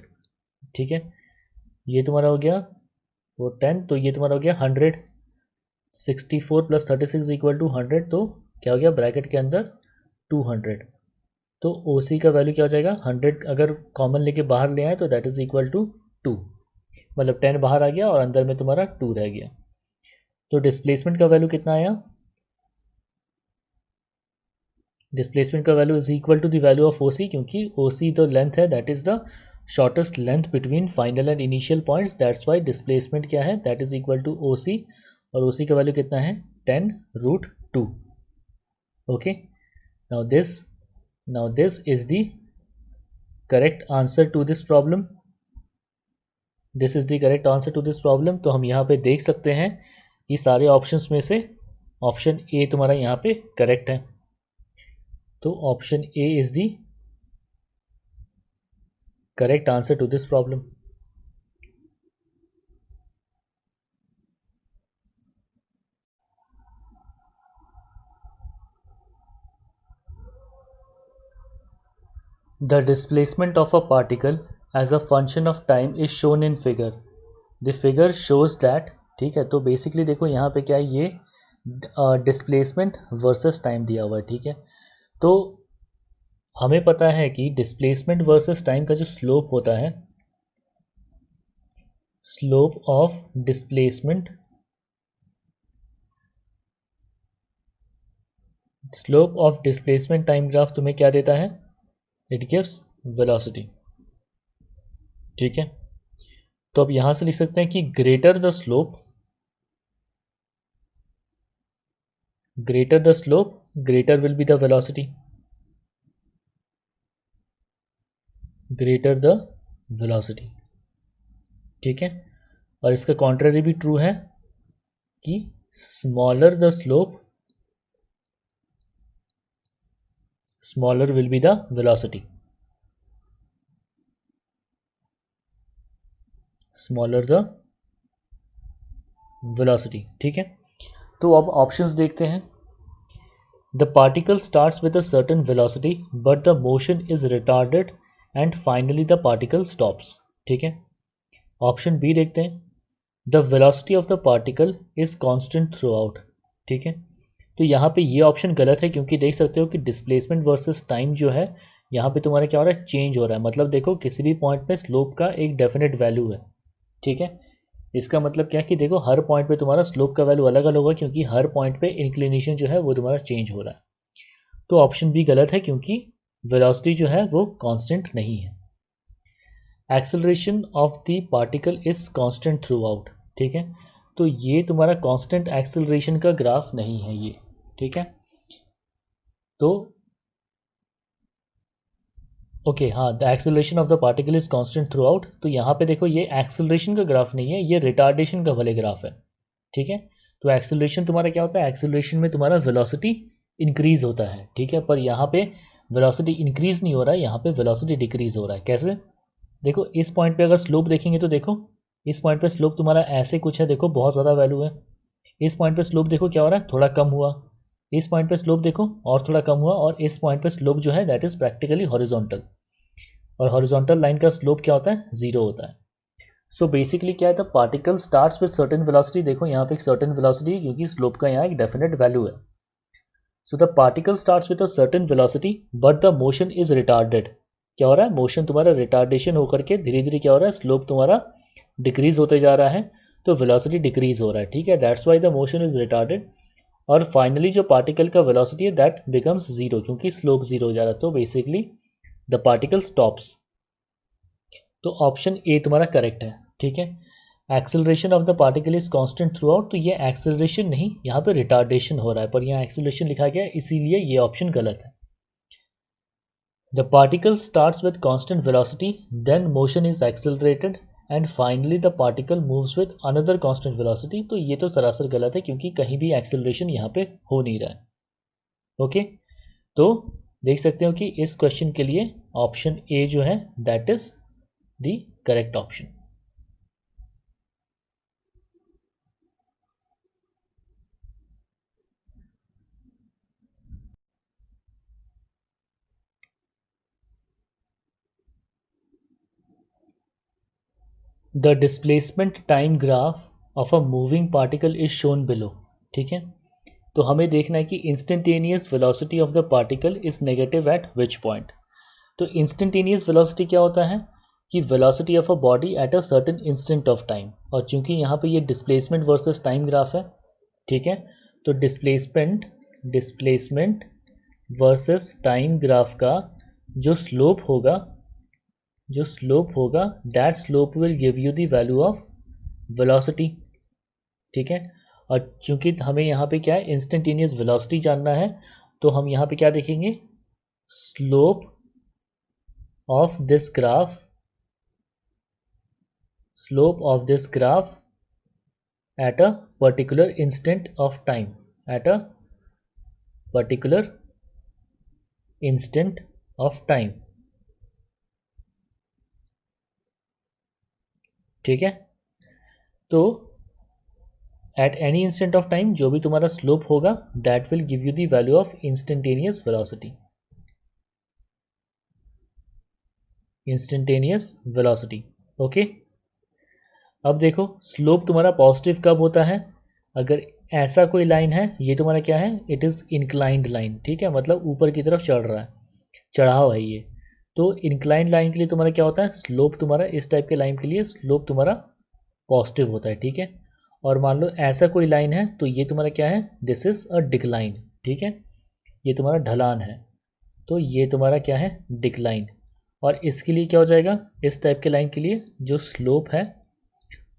ठीक है, ये तुम्हारा हो गया वो 10, तो ये तुम्हारा हो गया 100। 64 प्लस 36 इक्वल टू 100, तो क्या हो गया ब्रैकेट के अंदर 200। तो ओ सी का वैल्यू क्या हो जाएगा 100, अगर कॉमन लेके बाहर ले आए तो दैट इज इक्वल टू 2, मतलब 10 बाहर आ गया और अंदर में तुम्हारा 2 रह गया। तो डिस्प्लेसमेंट का वैल्यू कितना आया, डिस्प्लेसमेंट का value is equal to the value of O C, क्योंकि ओ सी तो लेंथ है, that is the shortest length between final and initial points, that's why displacement क्या है, that is equal to O C, और ओ सी का वैल्यू कितना है 10 root 2। Okay, now this is the correct answer to this problem, this is the correct answer to this problem। तो हम यहाँ पे देख सकते हैं कि सारे ऑप्शंस में से ऑप्शन ए तुम्हारा यहाँ पे करेक्ट है, तो option A is the correct answer to this problem. The displacement of a particle as a function of time is shown in figure, the figure shows that। ठीक है, तो बेसिकली देखो यहाँ पे क्या है, ये डिस्प्लेसमेंट वर्सेस टाइम दिया हुआ है। ठीक है, तो हमें पता है कि डिस्प्लेसमेंट वर्सेस टाइम का जो स्लोप होता है, slope of displacement, slope of displacement time graph तुम्हें क्या देता है, इट गिव्स वेलोसिटी। ठीक है, तो अब यहां से लिख सकते हैं कि greater the slope, greater will be the velocity, greater the velocity. ठीक है, और इसका कॉन्ट्ररी भी ट्रू है कि smaller the slope, smaller will be the velocity, smaller the velocity. ठीक है, तो अब ऑप्शंस देखते हैं। The particle starts with a certain velocity but the motion is retarded and finally the particle stops. ठीक है, ऑप्शन बी देखते हैं, the velocity of the particle is constant through out. ठीक है, तो यहाँ पे ये ऑप्शन गलत है, क्योंकि देख सकते हो कि डिस्प्लेसमेंट वर्सेस टाइम जो है यहाँ पे तुम्हारा क्या हो रहा है, चेंज हो रहा है। मतलब देखो किसी भी पॉइंट पे स्लोप का एक डेफिनेट वैल्यू है। ठीक है, इसका मतलब क्या है कि देखो हर पॉइंट पे तुम्हारा स्लोप का वैल्यू अलग अलग होगा, क्योंकि हर पॉइंट पे इंक्लिनेशन जो है वो तुम्हारा चेंज हो रहा है। तो ऑप्शन बी गलत है, क्योंकि वेलोसिटी जो है वो कांस्टेंट नहीं है। Acceleration of the particle is constant through out. ठीक है, तो ये तुम्हारा कांस्टेंट एक्सेलरेशन का ग्राफ नहीं है ये। ठीक है, तो ओके हाँ, the acceleration of the particle is constant through out, तो यहाँ पे देखो ये एक्सेलरेशन का ग्राफ नहीं है, ये रिटार्डेशन का भले ग्राफ है। ठीक है, तो एक्सेलरेशन तुम्हारा क्या होता है, एक्सेलरेशन में तुम्हारा वेलोसिटी इंक्रीज होता है। ठीक है, पर यहाँ पे वेलोसिटी इंक्रीज नहीं हो रहा है, यहाँ पे वेलोसिटी डिक्रीज हो रहा है। कैसे, देखो इस पॉइंट पे अगर स्लोप देखेंगे तो देखो इस पॉइंट पे स्लोप तुम्हारा ऐसे कुछ है, देखो बहुत ज़्यादा वैल्यू है। इस पॉइंट पे स्लोप देखो क्या हो रहा है, थोड़ा कम हुआ। इस पॉइंट पे स्लोप देखो और थोड़ा कम हुआ, और इस पॉइंट पे स्लोप जो है दैट इज प्रैक्टिकली हॉरिजॉन्टल, और हॉरिजॉन्टल लाइन का स्लोप क्या होता है, जीरो होता है। सो बेसिकली क्या है, the particle starts with certain velocity, देखो यहाँ पे एक सर्टेन वेलोसिटी है, क्योंकि स्लोप का यहाँ एक डेफिनेट वैल्यू है। So the particle starts with a certain velocity but the motion is retarded. क्या हो रहा है, मोशन तुम्हारा रिटार्डेशन होकर के धीरे धीरे क्या हो रहा है, स्लोप तुम्हारा डिक्रीज होते जा रहा है, तो वेलोसिटी डिक्रीज हो रहा है। ठीक है, that's why the motion is retarded, और फाइनली जो पार्टिकल का वेलोसिटी है दैट बिकम्स जीरो, क्योंकि स्लोप जीरो हो जा रहा है, तो बेसिकली द पार्टिकल स्टॉप्स। तो ऑप्शन ए तुम्हारा करेक्ट है। ठीक है, acceleration of the particle is constant through out, तो ये एक्सेलरेशन नहीं, यहाँ पे रिटार्डेशन हो रहा है, पर यहाँ एक्सेलरेशन लिखा गया है, इसीलिए ये ऑप्शन गलत है। The particle starts with constant velocity then motion is accelerated and finally the particle moves with another constant velocity, तो ये तो सरासर गलत है, क्योंकि कहीं भी एक्सेलरेशन यहाँ पे हो नहीं रहा है। ओके, तो देख सकते हो कि इस क्वेश्चन के लिए ऑप्शन ए जो है that is the correct option. The displacement time graph of a moving particle is shown below. ठीक है, तो हमें देखना है कि instantaneous velocity of the particle is negative eight which point. तो इंस्टेंटेनियस वेलोसिटी क्या होता है कि velocity of a body at a certain instant of time, और चूंकि यहाँ पे ये डिस्प्लेसमेंट वर्सेस टाइम ग्राफ है, ठीक है, तो डिस्प्लेसमेंट वर्सेस टाइम ग्राफ का जो स्लोप होगा that slope will give you the value of velocity. ठीक है, और चूंकि हमें यहाँ पे क्या है इंस्टेंटेनियस वेलोसिटी जानना है, तो हम यहाँ पे क्या देखेंगे, slope of this graph at a particular instant of time, at a particular instant of time। ठीक है, तो at any instant of time जो भी तुम्हारा स्लोप होगा that will give you the value of instantaneous velocity। Okay, अब देखो स्लोप तुम्हारा पॉजिटिव कब होता है, अगर ऐसा कोई लाइन है, ये तुम्हारा क्या है, इट इज़ इंक्लाइंड लाइन। ठीक है, मतलब ऊपर की तरफ चढ़ रहा है, चढ़ाव है ये। तो इंक्लाइंड लाइन के लिए तुम्हारा क्या होता है, स्लोप तुम्हारा इस टाइप के लाइन के लिए स्लोप तुम्हारा पॉजिटिव होता है। ठीक है, और मान लो ऐसा कोई लाइन है तो ये तुम्हारा क्या है, दिस इज अ डिक्लाइन। ठीक है, ये तुम्हारा ढलान है, तो ये तुम्हारा क्या है, डिक्लाइन। और इसके लिए क्या हो जाएगा, इस टाइप के लाइन के लिए जो स्लोप है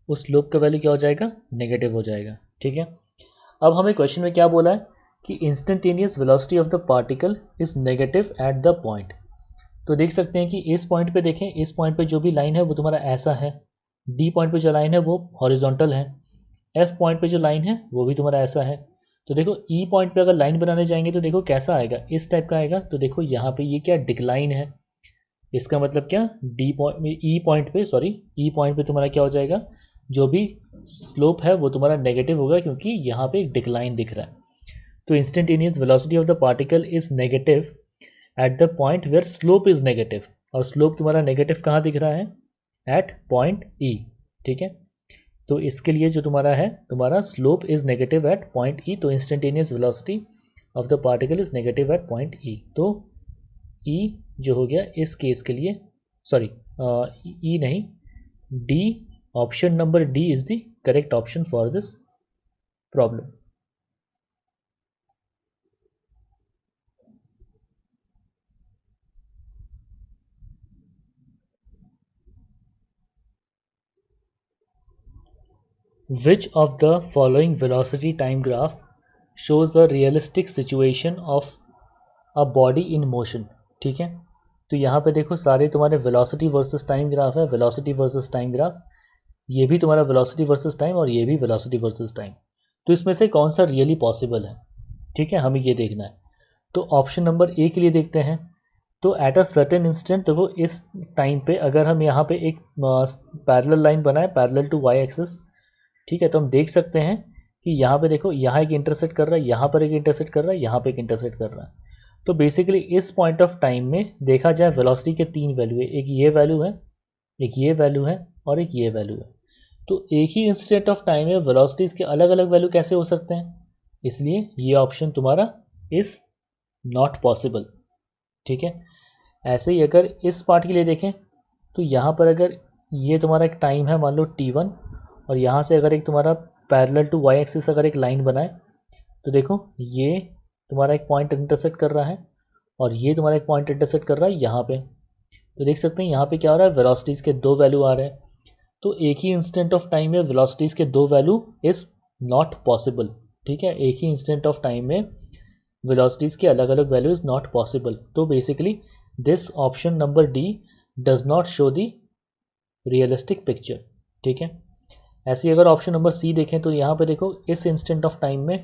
उस स्लोप का वैल्यू क्या हो जाएगा, नेगेटिव हो जाएगा। ठीक है, अब हमें क्वेश्चन में क्या बोला है कि instantaneous velocity of the particle is negative at the point. तो देख सकते हैं कि इस पॉइंट पे देखें, इस पॉइंट पे जो भी लाइन है वो तुम्हारा ऐसा है, डी पॉइंट पे जो लाइन है वो हॉरिजॉन्टल है, एफ पॉइंट पे जो लाइन है वो भी तुम्हारा ऐसा है। तो देखो ई पॉइंट पे अगर लाइन बनाने जाएंगे तो देखो कैसा आएगा, इस टाइप का आएगा। तो देखो यहाँ पे ये क्या डिक्लाइन है, इसका मतलब क्या, डी पॉइंट ई पॉइंट पे तुम्हारा क्या हो जाएगा, जो भी स्लोप है वो तुम्हारा नेगेटिव होगा क्योंकि यहाँ पे एक डिक्लाइन दिख रहा है। तो instantaneous velocity of the particle is negative at the point where slope is negative, और स्लोप तुम्हारा नेगेटिव कहाँ दिख रहा है, एट पॉइंट ई। ठीक है, तो इसके लिए जो तुम्हारा है, तुम्हारा slope is negative at point E, तो instantaneous velocity of the particle is negative at point E. तो ई जो हो गया इस केस के लिए, सॉरी ई नहीं, D, option number D is the correct option for this problem. Which of the following velocity time graph shows a realistic situation of a body in motion? ठीक है, तो यहाँ पे देखो सारे तुम्हारे वेलोसिटी वर्सेस टाइम ग्राफ है, वेलोसिटी वर्सेस टाइम ग्राफ, ये भी तुम्हारा वेलोसिटी वर्सेस टाइम और ये भी वेलोसिटी वर्सेस टाइम। तो इसमें से कौन सा रियली पॉसिबल है, ठीक है, हमें ये देखना है। तो ऑप्शन नंबर ए के लिए देखते हैं। तो एट अ सर्टेन इंस्टेंट देखो इस टाइम पे अगर हम यहाँ पे एक पैरेलल लाइन बनाए पैरेलल टू वाई एक्सिस, ठीक है, तो हम देख सकते हैं कि यहाँ पे देखो यहाँ एक इंटरसेक्ट कर रहा है, यहाँ पर एक इंटरसेक्ट कर रहा है, यहाँ पे एक इंटरसेक्ट कर रहा है। तो बेसिकली इस पॉइंट ऑफ टाइम में देखा जाए वेलोसिटी के तीन वैल्यू है, एक ये वैल्यू है, एक ये वैल्यू है और एक ये वैल्यू है। तो एक ही इंस्टेंट ऑफ टाइम में वेलोसिटीज के अलग अलग वैल्यू कैसे हो सकते हैं, इसलिए ये ऑप्शन तुम्हारा इज नॉट पॉसिबल। ठीक है, ऐसे ही अगर इस पार्ट के लिए देखें तो यहाँ पर अगर ये तुम्हारा एक टाइम है मान लो t1, और यहाँ से अगर एक तुम्हारा पैरेलल टू वाई एक्सिस अगर एक लाइन बनाए तो देखो ये तुम्हारा एक पॉइंट इंटरसेक्ट कर रहा है और ये तुम्हारा एक पॉइंट इंटरसेक्ट कर रहा है यहाँ पे। तो देख सकते हैं यहाँ पे क्या हो रहा है, वेलोसिटीज़ के दो वैल्यू आ रहे हैं। तो एक ही इंस्टेंट ऑफ टाइम में वेलोसिटीज़ के दो वैल्यू इज़ नॉट पॉसिबल। ठीक है, एक ही इंस्टेंट ऑफ टाइम में वेलोसिटीज़ के अलग अलग वैल्यू इज़ नॉट पॉसिबल। तो basically this option number D does not show the realistic picture. ठीक है, ऐसे ही अगर ऑप्शन नंबर सी देखें तो यहाँ पे देखो इस इंस्टेंट ऑफ टाइम में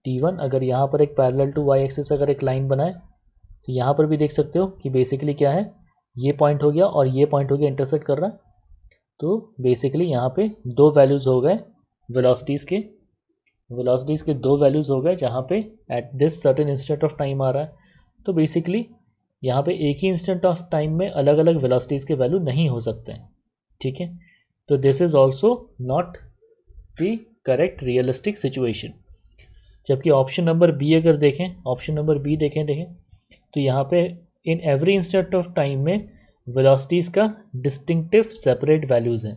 t1 अगर यहाँ पर एक पैरेलल टू वाई एक्सिस अगर एक लाइन बनाए तो यहाँ पर भी देख सकते हो कि बेसिकली क्या है, ये पॉइंट हो गया और ये पॉइंट हो गया इंटरसेक्ट कर रहा है। तो बेसिकली यहाँ पे दो वैल्यूज़ हो गए वेलोसिटीज़ के दो वैल्यूज़ हो गए जहाँ पे at this certain instant of time आ रहा है। तो बेसिकली यहाँ पे एक ही इंस्टेंट ऑफ टाइम में अलग अलग वेलोसिटीज़ के वैल्यू नहीं हो सकते हैं, ठीक है। तो this is also not the correct realistic situation. जबकि ऑप्शन नंबर बी अगर देखें, ऑप्शन नंबर बी देखें तो यहाँ पे in every instant of time में वेलोसिटीज़ का डिस्टिंक्टिव सेपरेट वैल्यूज़ हैं।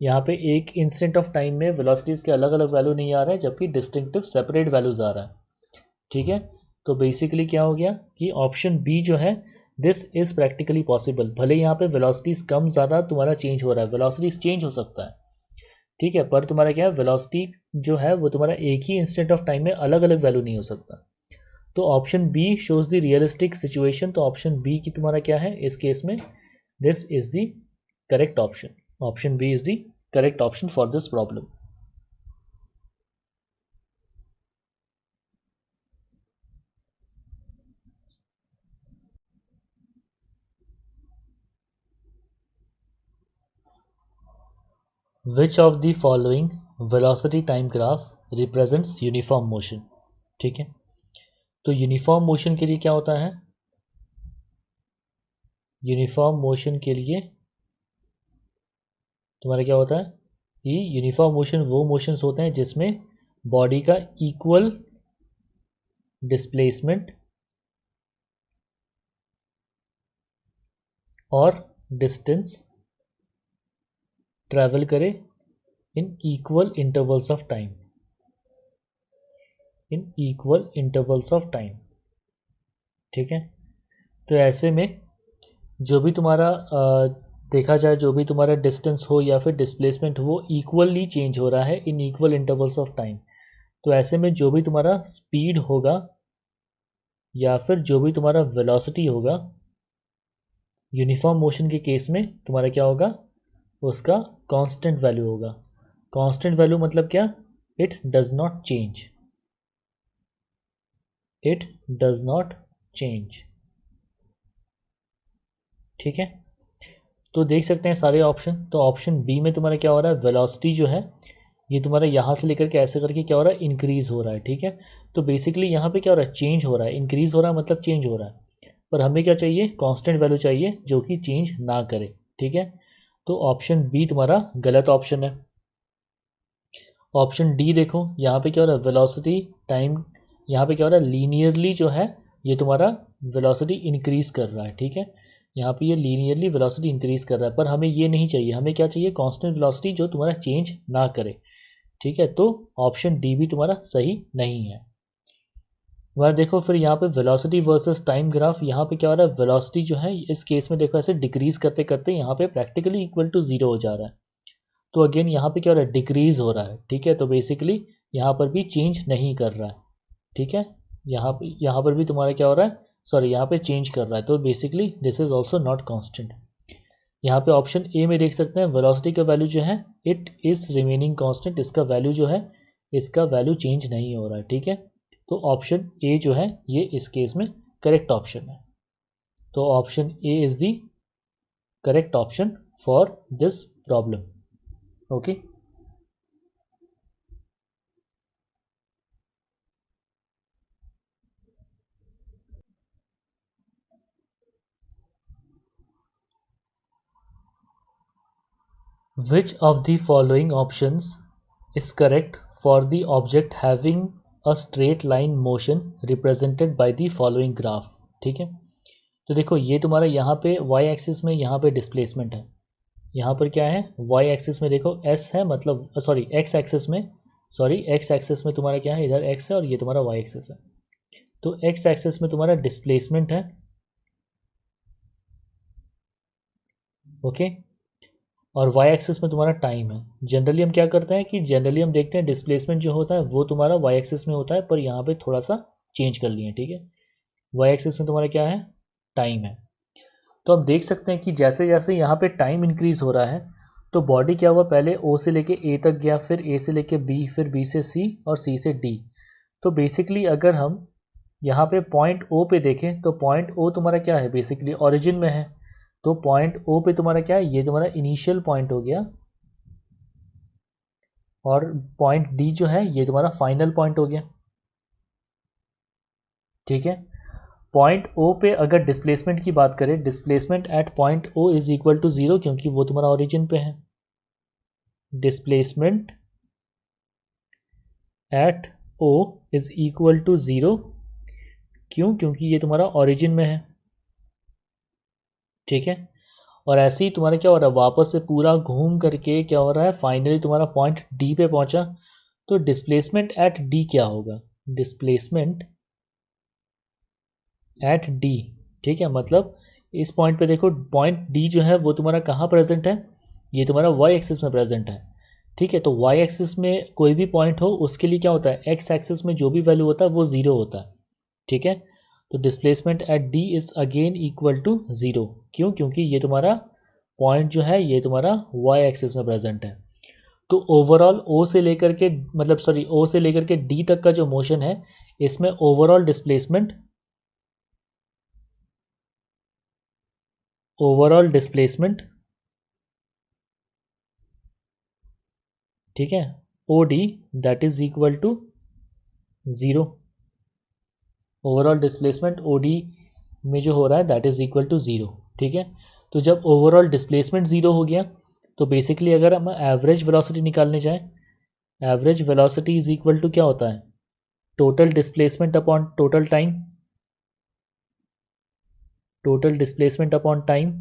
यहाँ पे एक इंस्टेंट ऑफ टाइम में वेलोसिटीज़ के अलग अलग वैल्यू नहीं आ रहे हैं, जबकि डिस्टिंक्टिव सेपरेट वैल्यूज़ आ रहा है, ठीक है। तो बेसिकली क्या हो गया कि ऑप्शन बी जो है दिस इज़ प्रैक्टिकली पॉसिबल। भले यहाँ पे वेलोसिटीज़ कम ज़्यादा तुम्हारा चेंज हो रहा है, वेलोसिटीज़ चेंज हो सकता है, ठीक है, पर तुम्हारा क्या है, वेलोसिटी जो है वो तुम्हारा एक ही इंस्टेंट ऑफ टाइम में अलग अलग वैल्यू नहीं हो सकता। तो option B shows the realistic situation. तो ऑप्शन बी की तुम्हारा क्या है इस केस में, this is the correct option. Option B is the correct option for this problem. Which of the following velocity time graph represents uniform motion, ठीक है। तो यूनिफॉर्म मोशन के लिए क्या होता है, यूनिफॉर्म मोशन के लिए तुम्हारा क्या होता है कि यूनिफॉर्म मोशन वो मोशंस होते हैं जिसमें बॉडी का इक्वल डिस्प्लेसमेंट और डिस्टेंस ट्रैवल करे इन equal intervals of time, in equal intervals of time, ठीक है। तो ऐसे में जो भी तुम्हारा देखा जाए, जो भी तुम्हारा डिस्टेंस हो या फिर डिस्प्लेसमेंट हो, वो इक्वली चेंज हो रहा है in equal intervals of time. तो ऐसे में जो भी तुम्हारा स्पीड होगा या फिर जो भी तुम्हारा वेलोसिटी होगा यूनिफॉर्म मोशन के केस में तुम्हारा क्या होगा, उसका कांस्टेंट वैल्यू होगा। कांस्टेंट वैल्यू मतलब क्या, it does not change, it does not change, ठीक है। तो देख सकते हैं सारे ऑप्शन। तो ऑप्शन बी में तुम्हारा क्या हो रहा है, वेलोसिटी जो है ये तुम्हारा यहाँ से लेकर के ऐसे करके क्या हो रहा है, इंक्रीज हो रहा है, ठीक है। तो बेसिकली यहाँ पे क्या हो रहा है, चेंज हो रहा है, इंक्रीज हो रहा है मतलब चेंज हो रहा है। पर हमें क्या चाहिए, कांस्टेंट वैल्यू चाहिए जो कि चेंज ना करे, ठीक है। तो ऑप्शन बी तुम्हारा गलत ऑप्शन है। ऑप्शन डी देखो, यहाँ पे क्या हो रहा है, वेलोसिटी टाइम, यहाँ पे क्या हो रहा है, लीनियरली जो है ये तुम्हारा वेलोसिटी इंक्रीज कर रहा है, ठीक है। यहाँ पे ये लीनियरली वेलोसिटी इंक्रीज कर रहा है, पर हमें ये नहीं चाहिए, हमें क्या चाहिए, कांस्टेंट वेलोसिटी जो तुम्हारा चेंज ना करे, ठीक है। तो ऑप्शन डी भी तुम्हारा सही नहीं है। वह देखो फिर यहाँ पे वेलोसिटी वर्सेस टाइम ग्राफ, यहाँ पे क्या हो रहा है, वेलोसिटी जो है इस केस में देखो ऐसे डिक्रीज करते करते यहाँ पे प्रैक्टिकली इक्वल टू जीरो हो जा रहा है। तो अगेन यहाँ पे क्या हो रहा है, डिक्रीज हो रहा है, ठीक है। तो बेसिकली यहाँ पर भी चेंज नहीं कर रहा है, ठीक है। यहाँ पर भी तुम्हारा क्या हो रहा है, सॉरी यहाँ पे चेंज कर रहा है। तो basically this is also not constant. यहाँ पे ऑप्शन ए में देख सकते हैं वेलोसिटी का वैल्यू जो है इट इज रिमेनिंग कांस्टेंट, इसका वैल्यू जो है इसका वैल्यू चेंज नहीं हो रहा है, ठीक है। तो ऑप्शन ए जो है ये इस केस में करेक्ट ऑप्शन है। तो option A is the correct option for this problem, okay. Which of the following options is correct for the object having a straight line motion represented by the following graph, ठीक है। तो देखो ये तुम्हारा यहाँ पे y एक्सिस में यहाँ पे डिस्प्लेसमेंट है, यहाँ पर क्या है y एक्सिस में देखो s है, मतलब सॉरी x एक्सिस में, सॉरी x एक्सिस में तुम्हारा क्या है, इधर x है और ये तुम्हारा y एक्सिस है। तो x एक्सिस में तुम्हारा डिस्प्लेसमेंट है, ओके, और y एक्सिस में तुम्हारा टाइम है। जनरली हम क्या करते हैं कि जनरली हम देखते हैं डिस्प्लेसमेंट जो होता है वो तुम्हारा y एक्सिस में होता है, पर यहाँ पे थोड़ा सा चेंज कर लिए, ठीक है। y एक्सिस में तुम्हारा क्या है, टाइम है। तो आप देख सकते हैं कि जैसे जैसे यहाँ पे टाइम इंक्रीज हो रहा है तो बॉडी क्या हुआ, पहले O से लेके A तक गया, फिर A से लेके B, फिर B से C और C से D। तो बेसिकली अगर हम यहाँ पे पॉइंट ओ पे देखें तो पॉइंट ओ तुम्हारा क्या है, बेसिकली ओरिजिन में है। तो पॉइंट ओ पे तुम्हारा क्या है, ये तुम्हारा इनिशियल पॉइंट हो गया, और पॉइंट डी जो है ये तुम्हारा फाइनल पॉइंट हो गया। ठीक है, पॉइंट ओ पे अगर डिस्प्लेसमेंट की बात करें, displacement at point O is equal to 0, क्योंकि वो तुम्हारा ओरिजिन पे है। Displacement at O is equal to 0, क्यों, क्योंकि ये तुम्हारा ओरिजिन में है। ठीक है, और ऐसे ही तुम्हारा क्या हो रहा है, वापस से पूरा घूम करके क्या हो रहा है, फाइनली तुम्हारा पॉइंट डी पे पहुंचा। तो डिस्प्लेसमेंट एट डी क्या होगा, डिस्प्लेसमेंट एट डी। ठीक है, मतलब इस पॉइंट पे देखो, पॉइंट डी जो है वो तुम्हारा कहाँ प्रेजेंट है, ये तुम्हारा वाई एक्सिस में प्रेजेंट है। ठीक है, तो वाई एक्सिस में कोई भी पॉइंट हो उसके लिए क्या होता है, एक्स एक्सिस में जो भी वैल्यू होता है वो जीरो होता है। ठीक है, तो displacement at D is again equal to 0, क्यों, क्योंकि ये तुम्हारा पॉइंट जो है ये तुम्हारा वाई एक्सिस में प्रेजेंट है। तो ओवरऑल ओ से लेकर के, मतलब सॉरी, ओ से लेकर के डी तक का जो मोशन है, इसमें ओवरऑल डिस्प्लेसमेंट ठीक है, O D that is equal to 0। Overall displacement O D में जो हो रहा है दैट इज इक्वल टू 0। ठीक है, तो जब ओवरऑल डिस्प्लेसमेंट 0 हो गया, तो बेसिकली अगर हम एवरेज वेलोसिटी निकालने जाएं, average velocity is equal to क्या होता है, total displacement upon total time, total displacement upon time.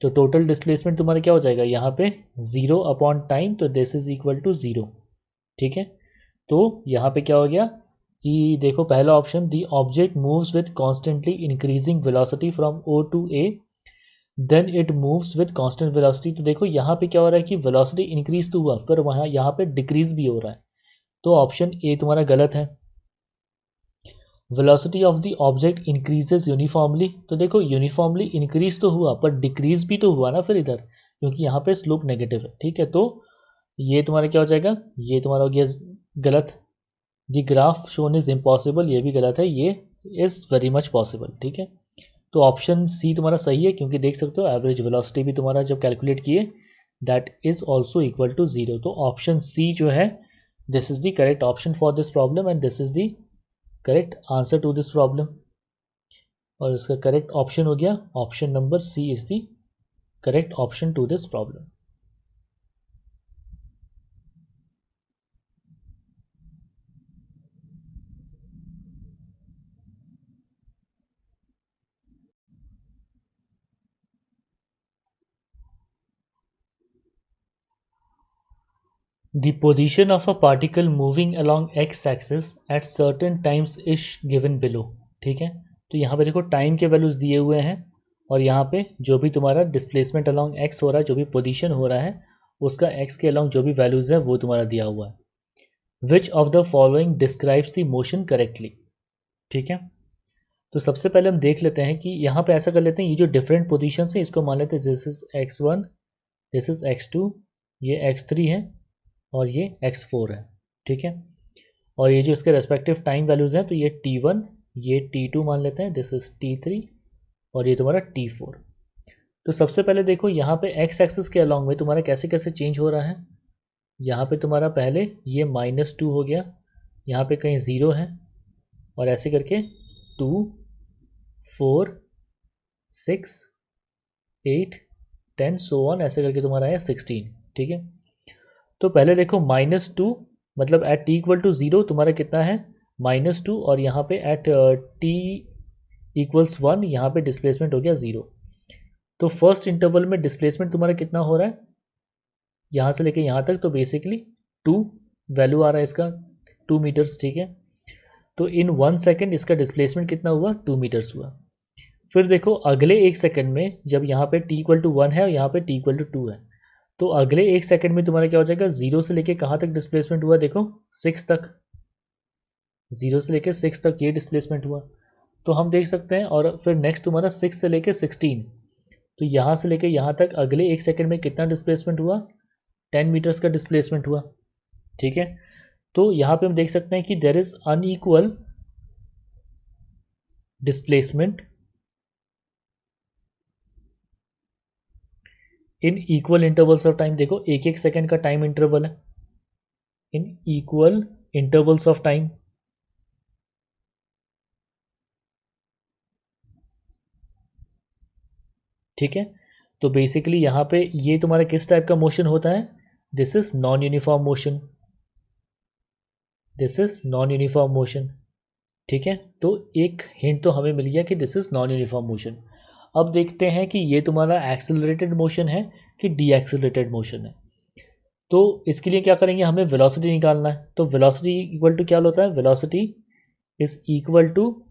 तो टोटल डिस्प्लेसमेंट तुम्हारा क्या हो जाएगा यहाँ पे, 0 अपॉन टाइम, तो दिस इज इक्वल टू 0। ठीक है, तो यहाँ पे क्या हो गया कि देखो पहला option, the object moves with constantly increasing velocity from O to A, then it moves with constant velocity. तो देखो यहाँ पे क्या हो रहा है कि वेलोसिटी इंक्रीज तो हुआ, पर वहाँ यहाँ पे डिक्रीज भी हो रहा है। तो ऑप्शन ए तुम्हारा गलत है। Velocity of the object increases uniformly, तो देखो यूनिफॉर्मली इंक्रीज तो हुआ पर डिक्रीज भी तो हुआ ना फिर इधर, क्योंकि यहाँ पे स्लोप नेगेटिव है। ठीक है, तो ये तुम्हारा क्या हो जाएगा, ये तुम्हारा हो गया गलत। The graph shown is impossible, ये भी गलत है, ये इज वेरी मच पॉसिबल। ठीक है, तो ऑप्शन सी तुम्हारा सही है, क्योंकि देख सकते हो एवरेज वेलोसिटी भी तुम्हारा जब कैलकुलेट किए that is also equal to 0। तो ऑप्शन सी जो है, this is the correct option for this problem and this is the correct answer to this problem. और इसका करेक्ट ऑप्शन हो गया option number C is the correct option to this problem. The position of a particle moving along x-axis at certain times is given below। ठीक है, तो यहाँ पे देखो टाइम के वैल्यूज दिए हुए हैं, और यहाँ पे जो भी तुम्हारा डिस्प्लेसमेंट अलॉन्ग x हो रहा है, जो भी पोजीशन हो रहा है उसका x के अलॉन्ग जो भी वैल्यूज है वो तुम्हारा दिया हुआ है। विच of the following describes the motion correctly. ठीक है, तो सबसे पहले हम देख लेते हैं कि यहाँ पे ऐसा कर लेते हैं, ये जो डिफरेंट पोजिशन है इसको मान लेते हैं, this is x1, this is x2, ये x3 है और ये x4 है। ठीक है, और ये जो इसके रेस्पेक्टिव टाइम वैल्यूज हैं, तो ये t1, ये t2 मान लेते हैं, दिस इज t3 और ये तुम्हारा t4। तो सबसे पहले देखो यहाँ पे x एक्सिस के अलॉन्ग में तुम्हारा कैसे कैसे चेंज हो रहा है। यहाँ पे तुम्हारा पहले ये -2 हो गया, यहाँ पे कहीं 0 है, और ऐसे करके 2, 4, 6, 8, 10 सो ऑन, ऐसे करके तुम्हारा है 16। ठीक है, तो पहले देखो -2 मतलब एट t इक्वल टू 0 तुम्हारा कितना है, -2, और यहाँ पे एट t इक्वल्स 1 यहाँ पे डिस्प्लेसमेंट हो गया 0। तो फर्स्ट इंटरवल में डिस्प्लेसमेंट तुम्हारा कितना हो रहा है यहाँ से लेके यहाँ तक, तो बेसिकली 2 वैल्यू आ रहा है इसका, 2 मीटर्स। ठीक है, तो इन 1 सेकेंड इसका डिस्प्लेसमेंट कितना हुआ, 2 मीटर्स हुआ। फिर देखो अगले 1 सेकेंड में जब यहाँ पे t इक्वल टू 1 है और यहाँ पे t इक्वल टू 2 है, तो अगले 1 सेकेंड में तुम्हारा क्या हो जाएगा, 0 से लेके कहाँ तक डिस्प्लेसमेंट हुआ, देखो 6 तक, 0 से लेके 6 तक ये डिस्प्लेसमेंट हुआ। तो हम देख सकते हैं, और फिर नेक्स्ट तुम्हारा 6 से लेके 16, तो यहाँ से लेके यहाँ तक अगले 1 सेकेंड में कितना डिस्प्लेसमेंट हुआ, 10 मीटर्स का डिस्प्लेसमेंट हुआ। ठीक है, तो यहाँ पे हम देख सकते हैं कि there is unequal displacement in equal intervals of time. देखो एक एक सेकेंड का टाइम इंटरवल है, in equal intervals of time. ठीक है, तो बेसिकली यहाँ पे ये तुम्हारा किस टाइप का मोशन होता है, this is non uniform motion, this is non uniform motion. ठीक है, तो एक हिंट तो हमें मिल गया कि this is non uniform motion. अब देखते हैं कि ये तुम्हारा एक्सेलरेटेड मोशन है कि डी एक्सेलरेटेड मोशन है। तो इसके लिए क्या करेंगे, हमें वेलोसिटी निकालना है। तो वेलोसिटी इक्वल टू क्या होता है, velocity is equal to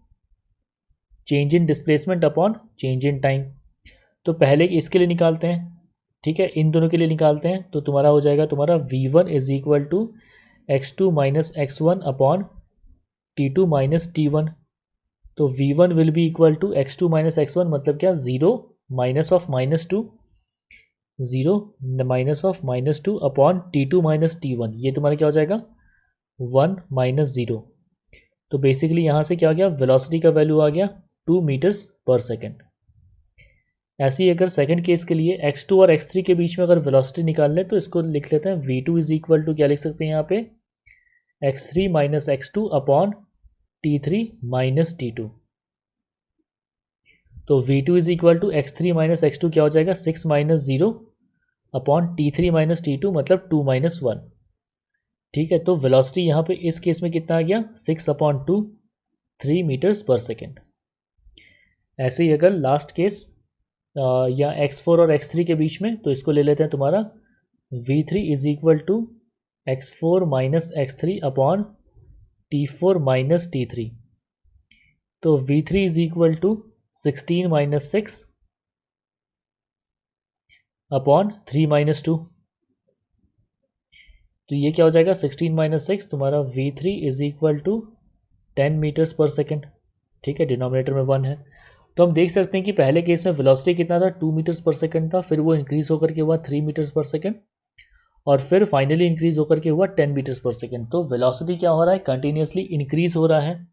change in displacement upon change in time. तो पहले इसके लिए निकालते हैं, ठीक है, इन दोनों के लिए निकालते हैं। तो तुम्हारा हो जाएगा तुम्हारा v1 is equal to x2 minus x1 upon t2 minus t1। तो v1 will be equal to x2 minus x1, मतलब क्या, zero minus of minus two, zero minus of minus two upon t2 minus t1, ये तुम्हारा क्या हो जाएगा 1 माइनस जीरो। तो बेसिकली यहाँ से क्या आ गया, वेलोसिटी का वैल्यू आ गया 2 मीटर्स पर सेकेंड। ऐसे ही अगर सेकंड केस के लिए x2 और x3 के बीच में अगर वेलोसिटी निकाल लें तो इसको लिख लेते हैं v2 इज इक्वल टू क्या लिख सकते हैं यहाँ पे, x3 minus x2 upon t3 minus t2। तो v2 is equal to x3 minus x2 क्या हो जाएगा 6 minus zero upon t3 minus t2, मतलब 2 माइनस 1। ठीक है, तो वेलोसिटी यहाँ पे इस केस में कितना आ गया 6 अपॉन 2, 3 मीटर्स पर सेकेंड। ऐसे ही अगर लास्ट केस या x4 और x3 के बीच में, तो इसको ले लेते हैं तुम्हारा v3 is equal to x4 minus x3 upon t4 minus t3। तो v3 is equal to 16 minus 6 upon 3 minus 2। तो ये क्या हो जाएगा 16 माइनस 6, तुम्हारा v3 is equal to 10 metres per second. ठीक है, डिनोमिनेटर में 1 है। तो हम देख सकते हैं कि पहले केस में वेलोसिटी कितना था 2 मीटर्स पर सेकेंड था, फिर वो इंक्रीज होकर के हुआ 3 मीटर्स पर सेकेंड, और फिर फाइनली इंक्रीज होकर के हुआ 10 मीटर्स पर सेकेंड। तो वेलोसिटी क्या हो रहा है, कंटिन्यूसली इंक्रीज हो रहा है।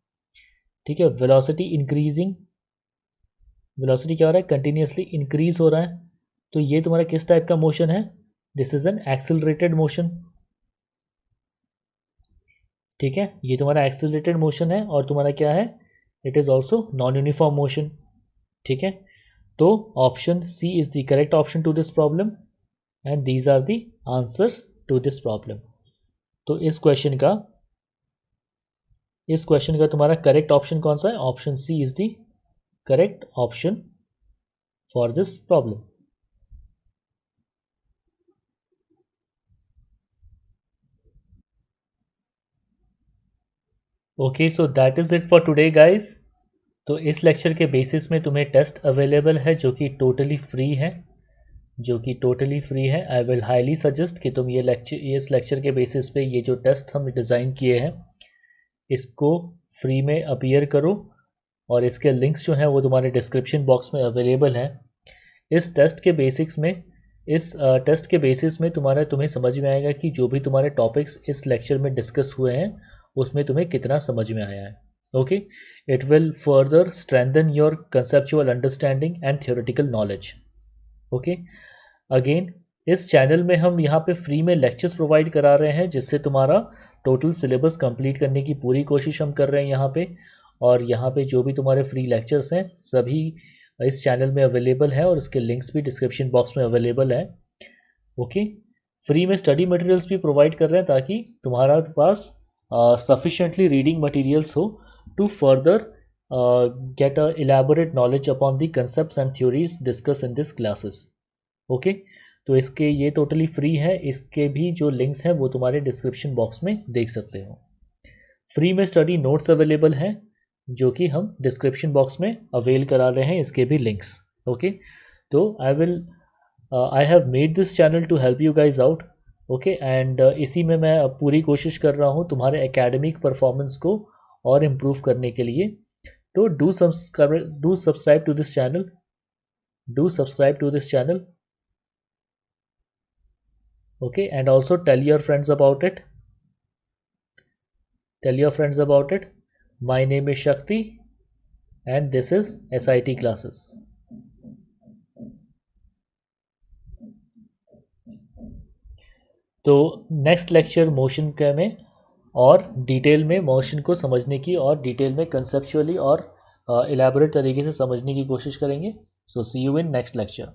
ठीक है, वेलोसिटी इंक्रीजिंग, वेलोसिटी क्या हो रहा है, कंटिन्यूसली इंक्रीज हो रहा है। तो ये तुम्हारा किस टाइप का मोशन है, this is an accelerated motion. ठीक है, ये तुम्हारा एक्सेलरेटेड मोशन है और तुम्हारा क्या है, it is also non uniform motion. ठीक है, तो option C is the correct option to this problem and these are the answers to this problem. तो इस क्वेश्चन का तुम्हारा करेक्ट ऑप्शन कौन सा है, option C is the correct option for this problem. Okay, so that is it for today guys. तो इस लेक्चर के बेसिस में तुम्हें टेस्ट अवेलेबल है जो कि टोटली फ्री है, जो कि टोटली फ्री है। आई विल हाईली सजेस्ट कि तुम इस लेक्चर के बेसिस पे ये जो टेस्ट हम डिज़ाइन किए हैं इसको फ्री में अपीयर करो, और इसके लिंक्स जो हैं वो तुम्हारे डिस्क्रिप्शन बॉक्स में अवेलेबल हैं। इस टेस्ट के बेसिक्स में इस टेस्ट के बेसिस में तुम्हें समझ में आएगा कि जो भी तुम्हारे टॉपिक्स इस लेक्चर में डिस्कस हुए हैं उसमें तुम्हें कितना समझ में आया है। Okay, it will further strengthen your conceptual understanding and theoretical knowledge. Okay, again इस चैनल में हम यहाँ पे फ्री में लेक्चर्स प्रोवाइड करा रहे हैं जिससे तुम्हारा टोटल सिलेबस कंप्लीट करने की पूरी कोशिश हम कर रहे हैं यहाँ पे। और यहाँ पे जो भी तुम्हारे फ्री लेक्चर्स हैं सभी इस चैनल में अवेलेबल है और इसके लिंक्स भी डिस्क्रिप्शन बॉक्स में अवेलेबल है। ओके, फ्री में स्टडी मटेरियल्स भी प्रोवाइड कर रहे हैं ताकि तुम्हारा पास sufficiently reading materials हो to further get a elaborate knowledge upon the concepts and theories discussed in this classes. Okay, तो इसके ये टोटली फ्री है, इसके भी जो लिंक्स हैं वो तुम्हारे डिस्क्रिप्शन बॉक्स में देख सकते हो। फ्री में स्टडी नोट्स अवेलेबल हैं जो कि हम डिस्क्रिप्शन बॉक्स में अवेल करा रहे हैं, इसके भी लिंक्स। ओके, तो I have made this channel to help you guys out. Okay, and इसी में मैं पूरी कोशिश कर रहा हूँ तुम्हारे एकेडमिक परफॉर्मेंस को और इम्प्रूव करने के लिए। तो do subscribe to this channel, do subscribe to this channel. Okay, and also tell your friends about it. Tell your friends about it. My name is Shakti and this is SIT classes. तो नेक्स्ट लेक्चर मोशन के में और डिटेल में मोशन को समझने की और डिटेल में कंसेप्चुअली और इलेबोरेट तरीके से समझने की कोशिश करेंगे. सो सी यू इन नेक्स्ट लेक्चर.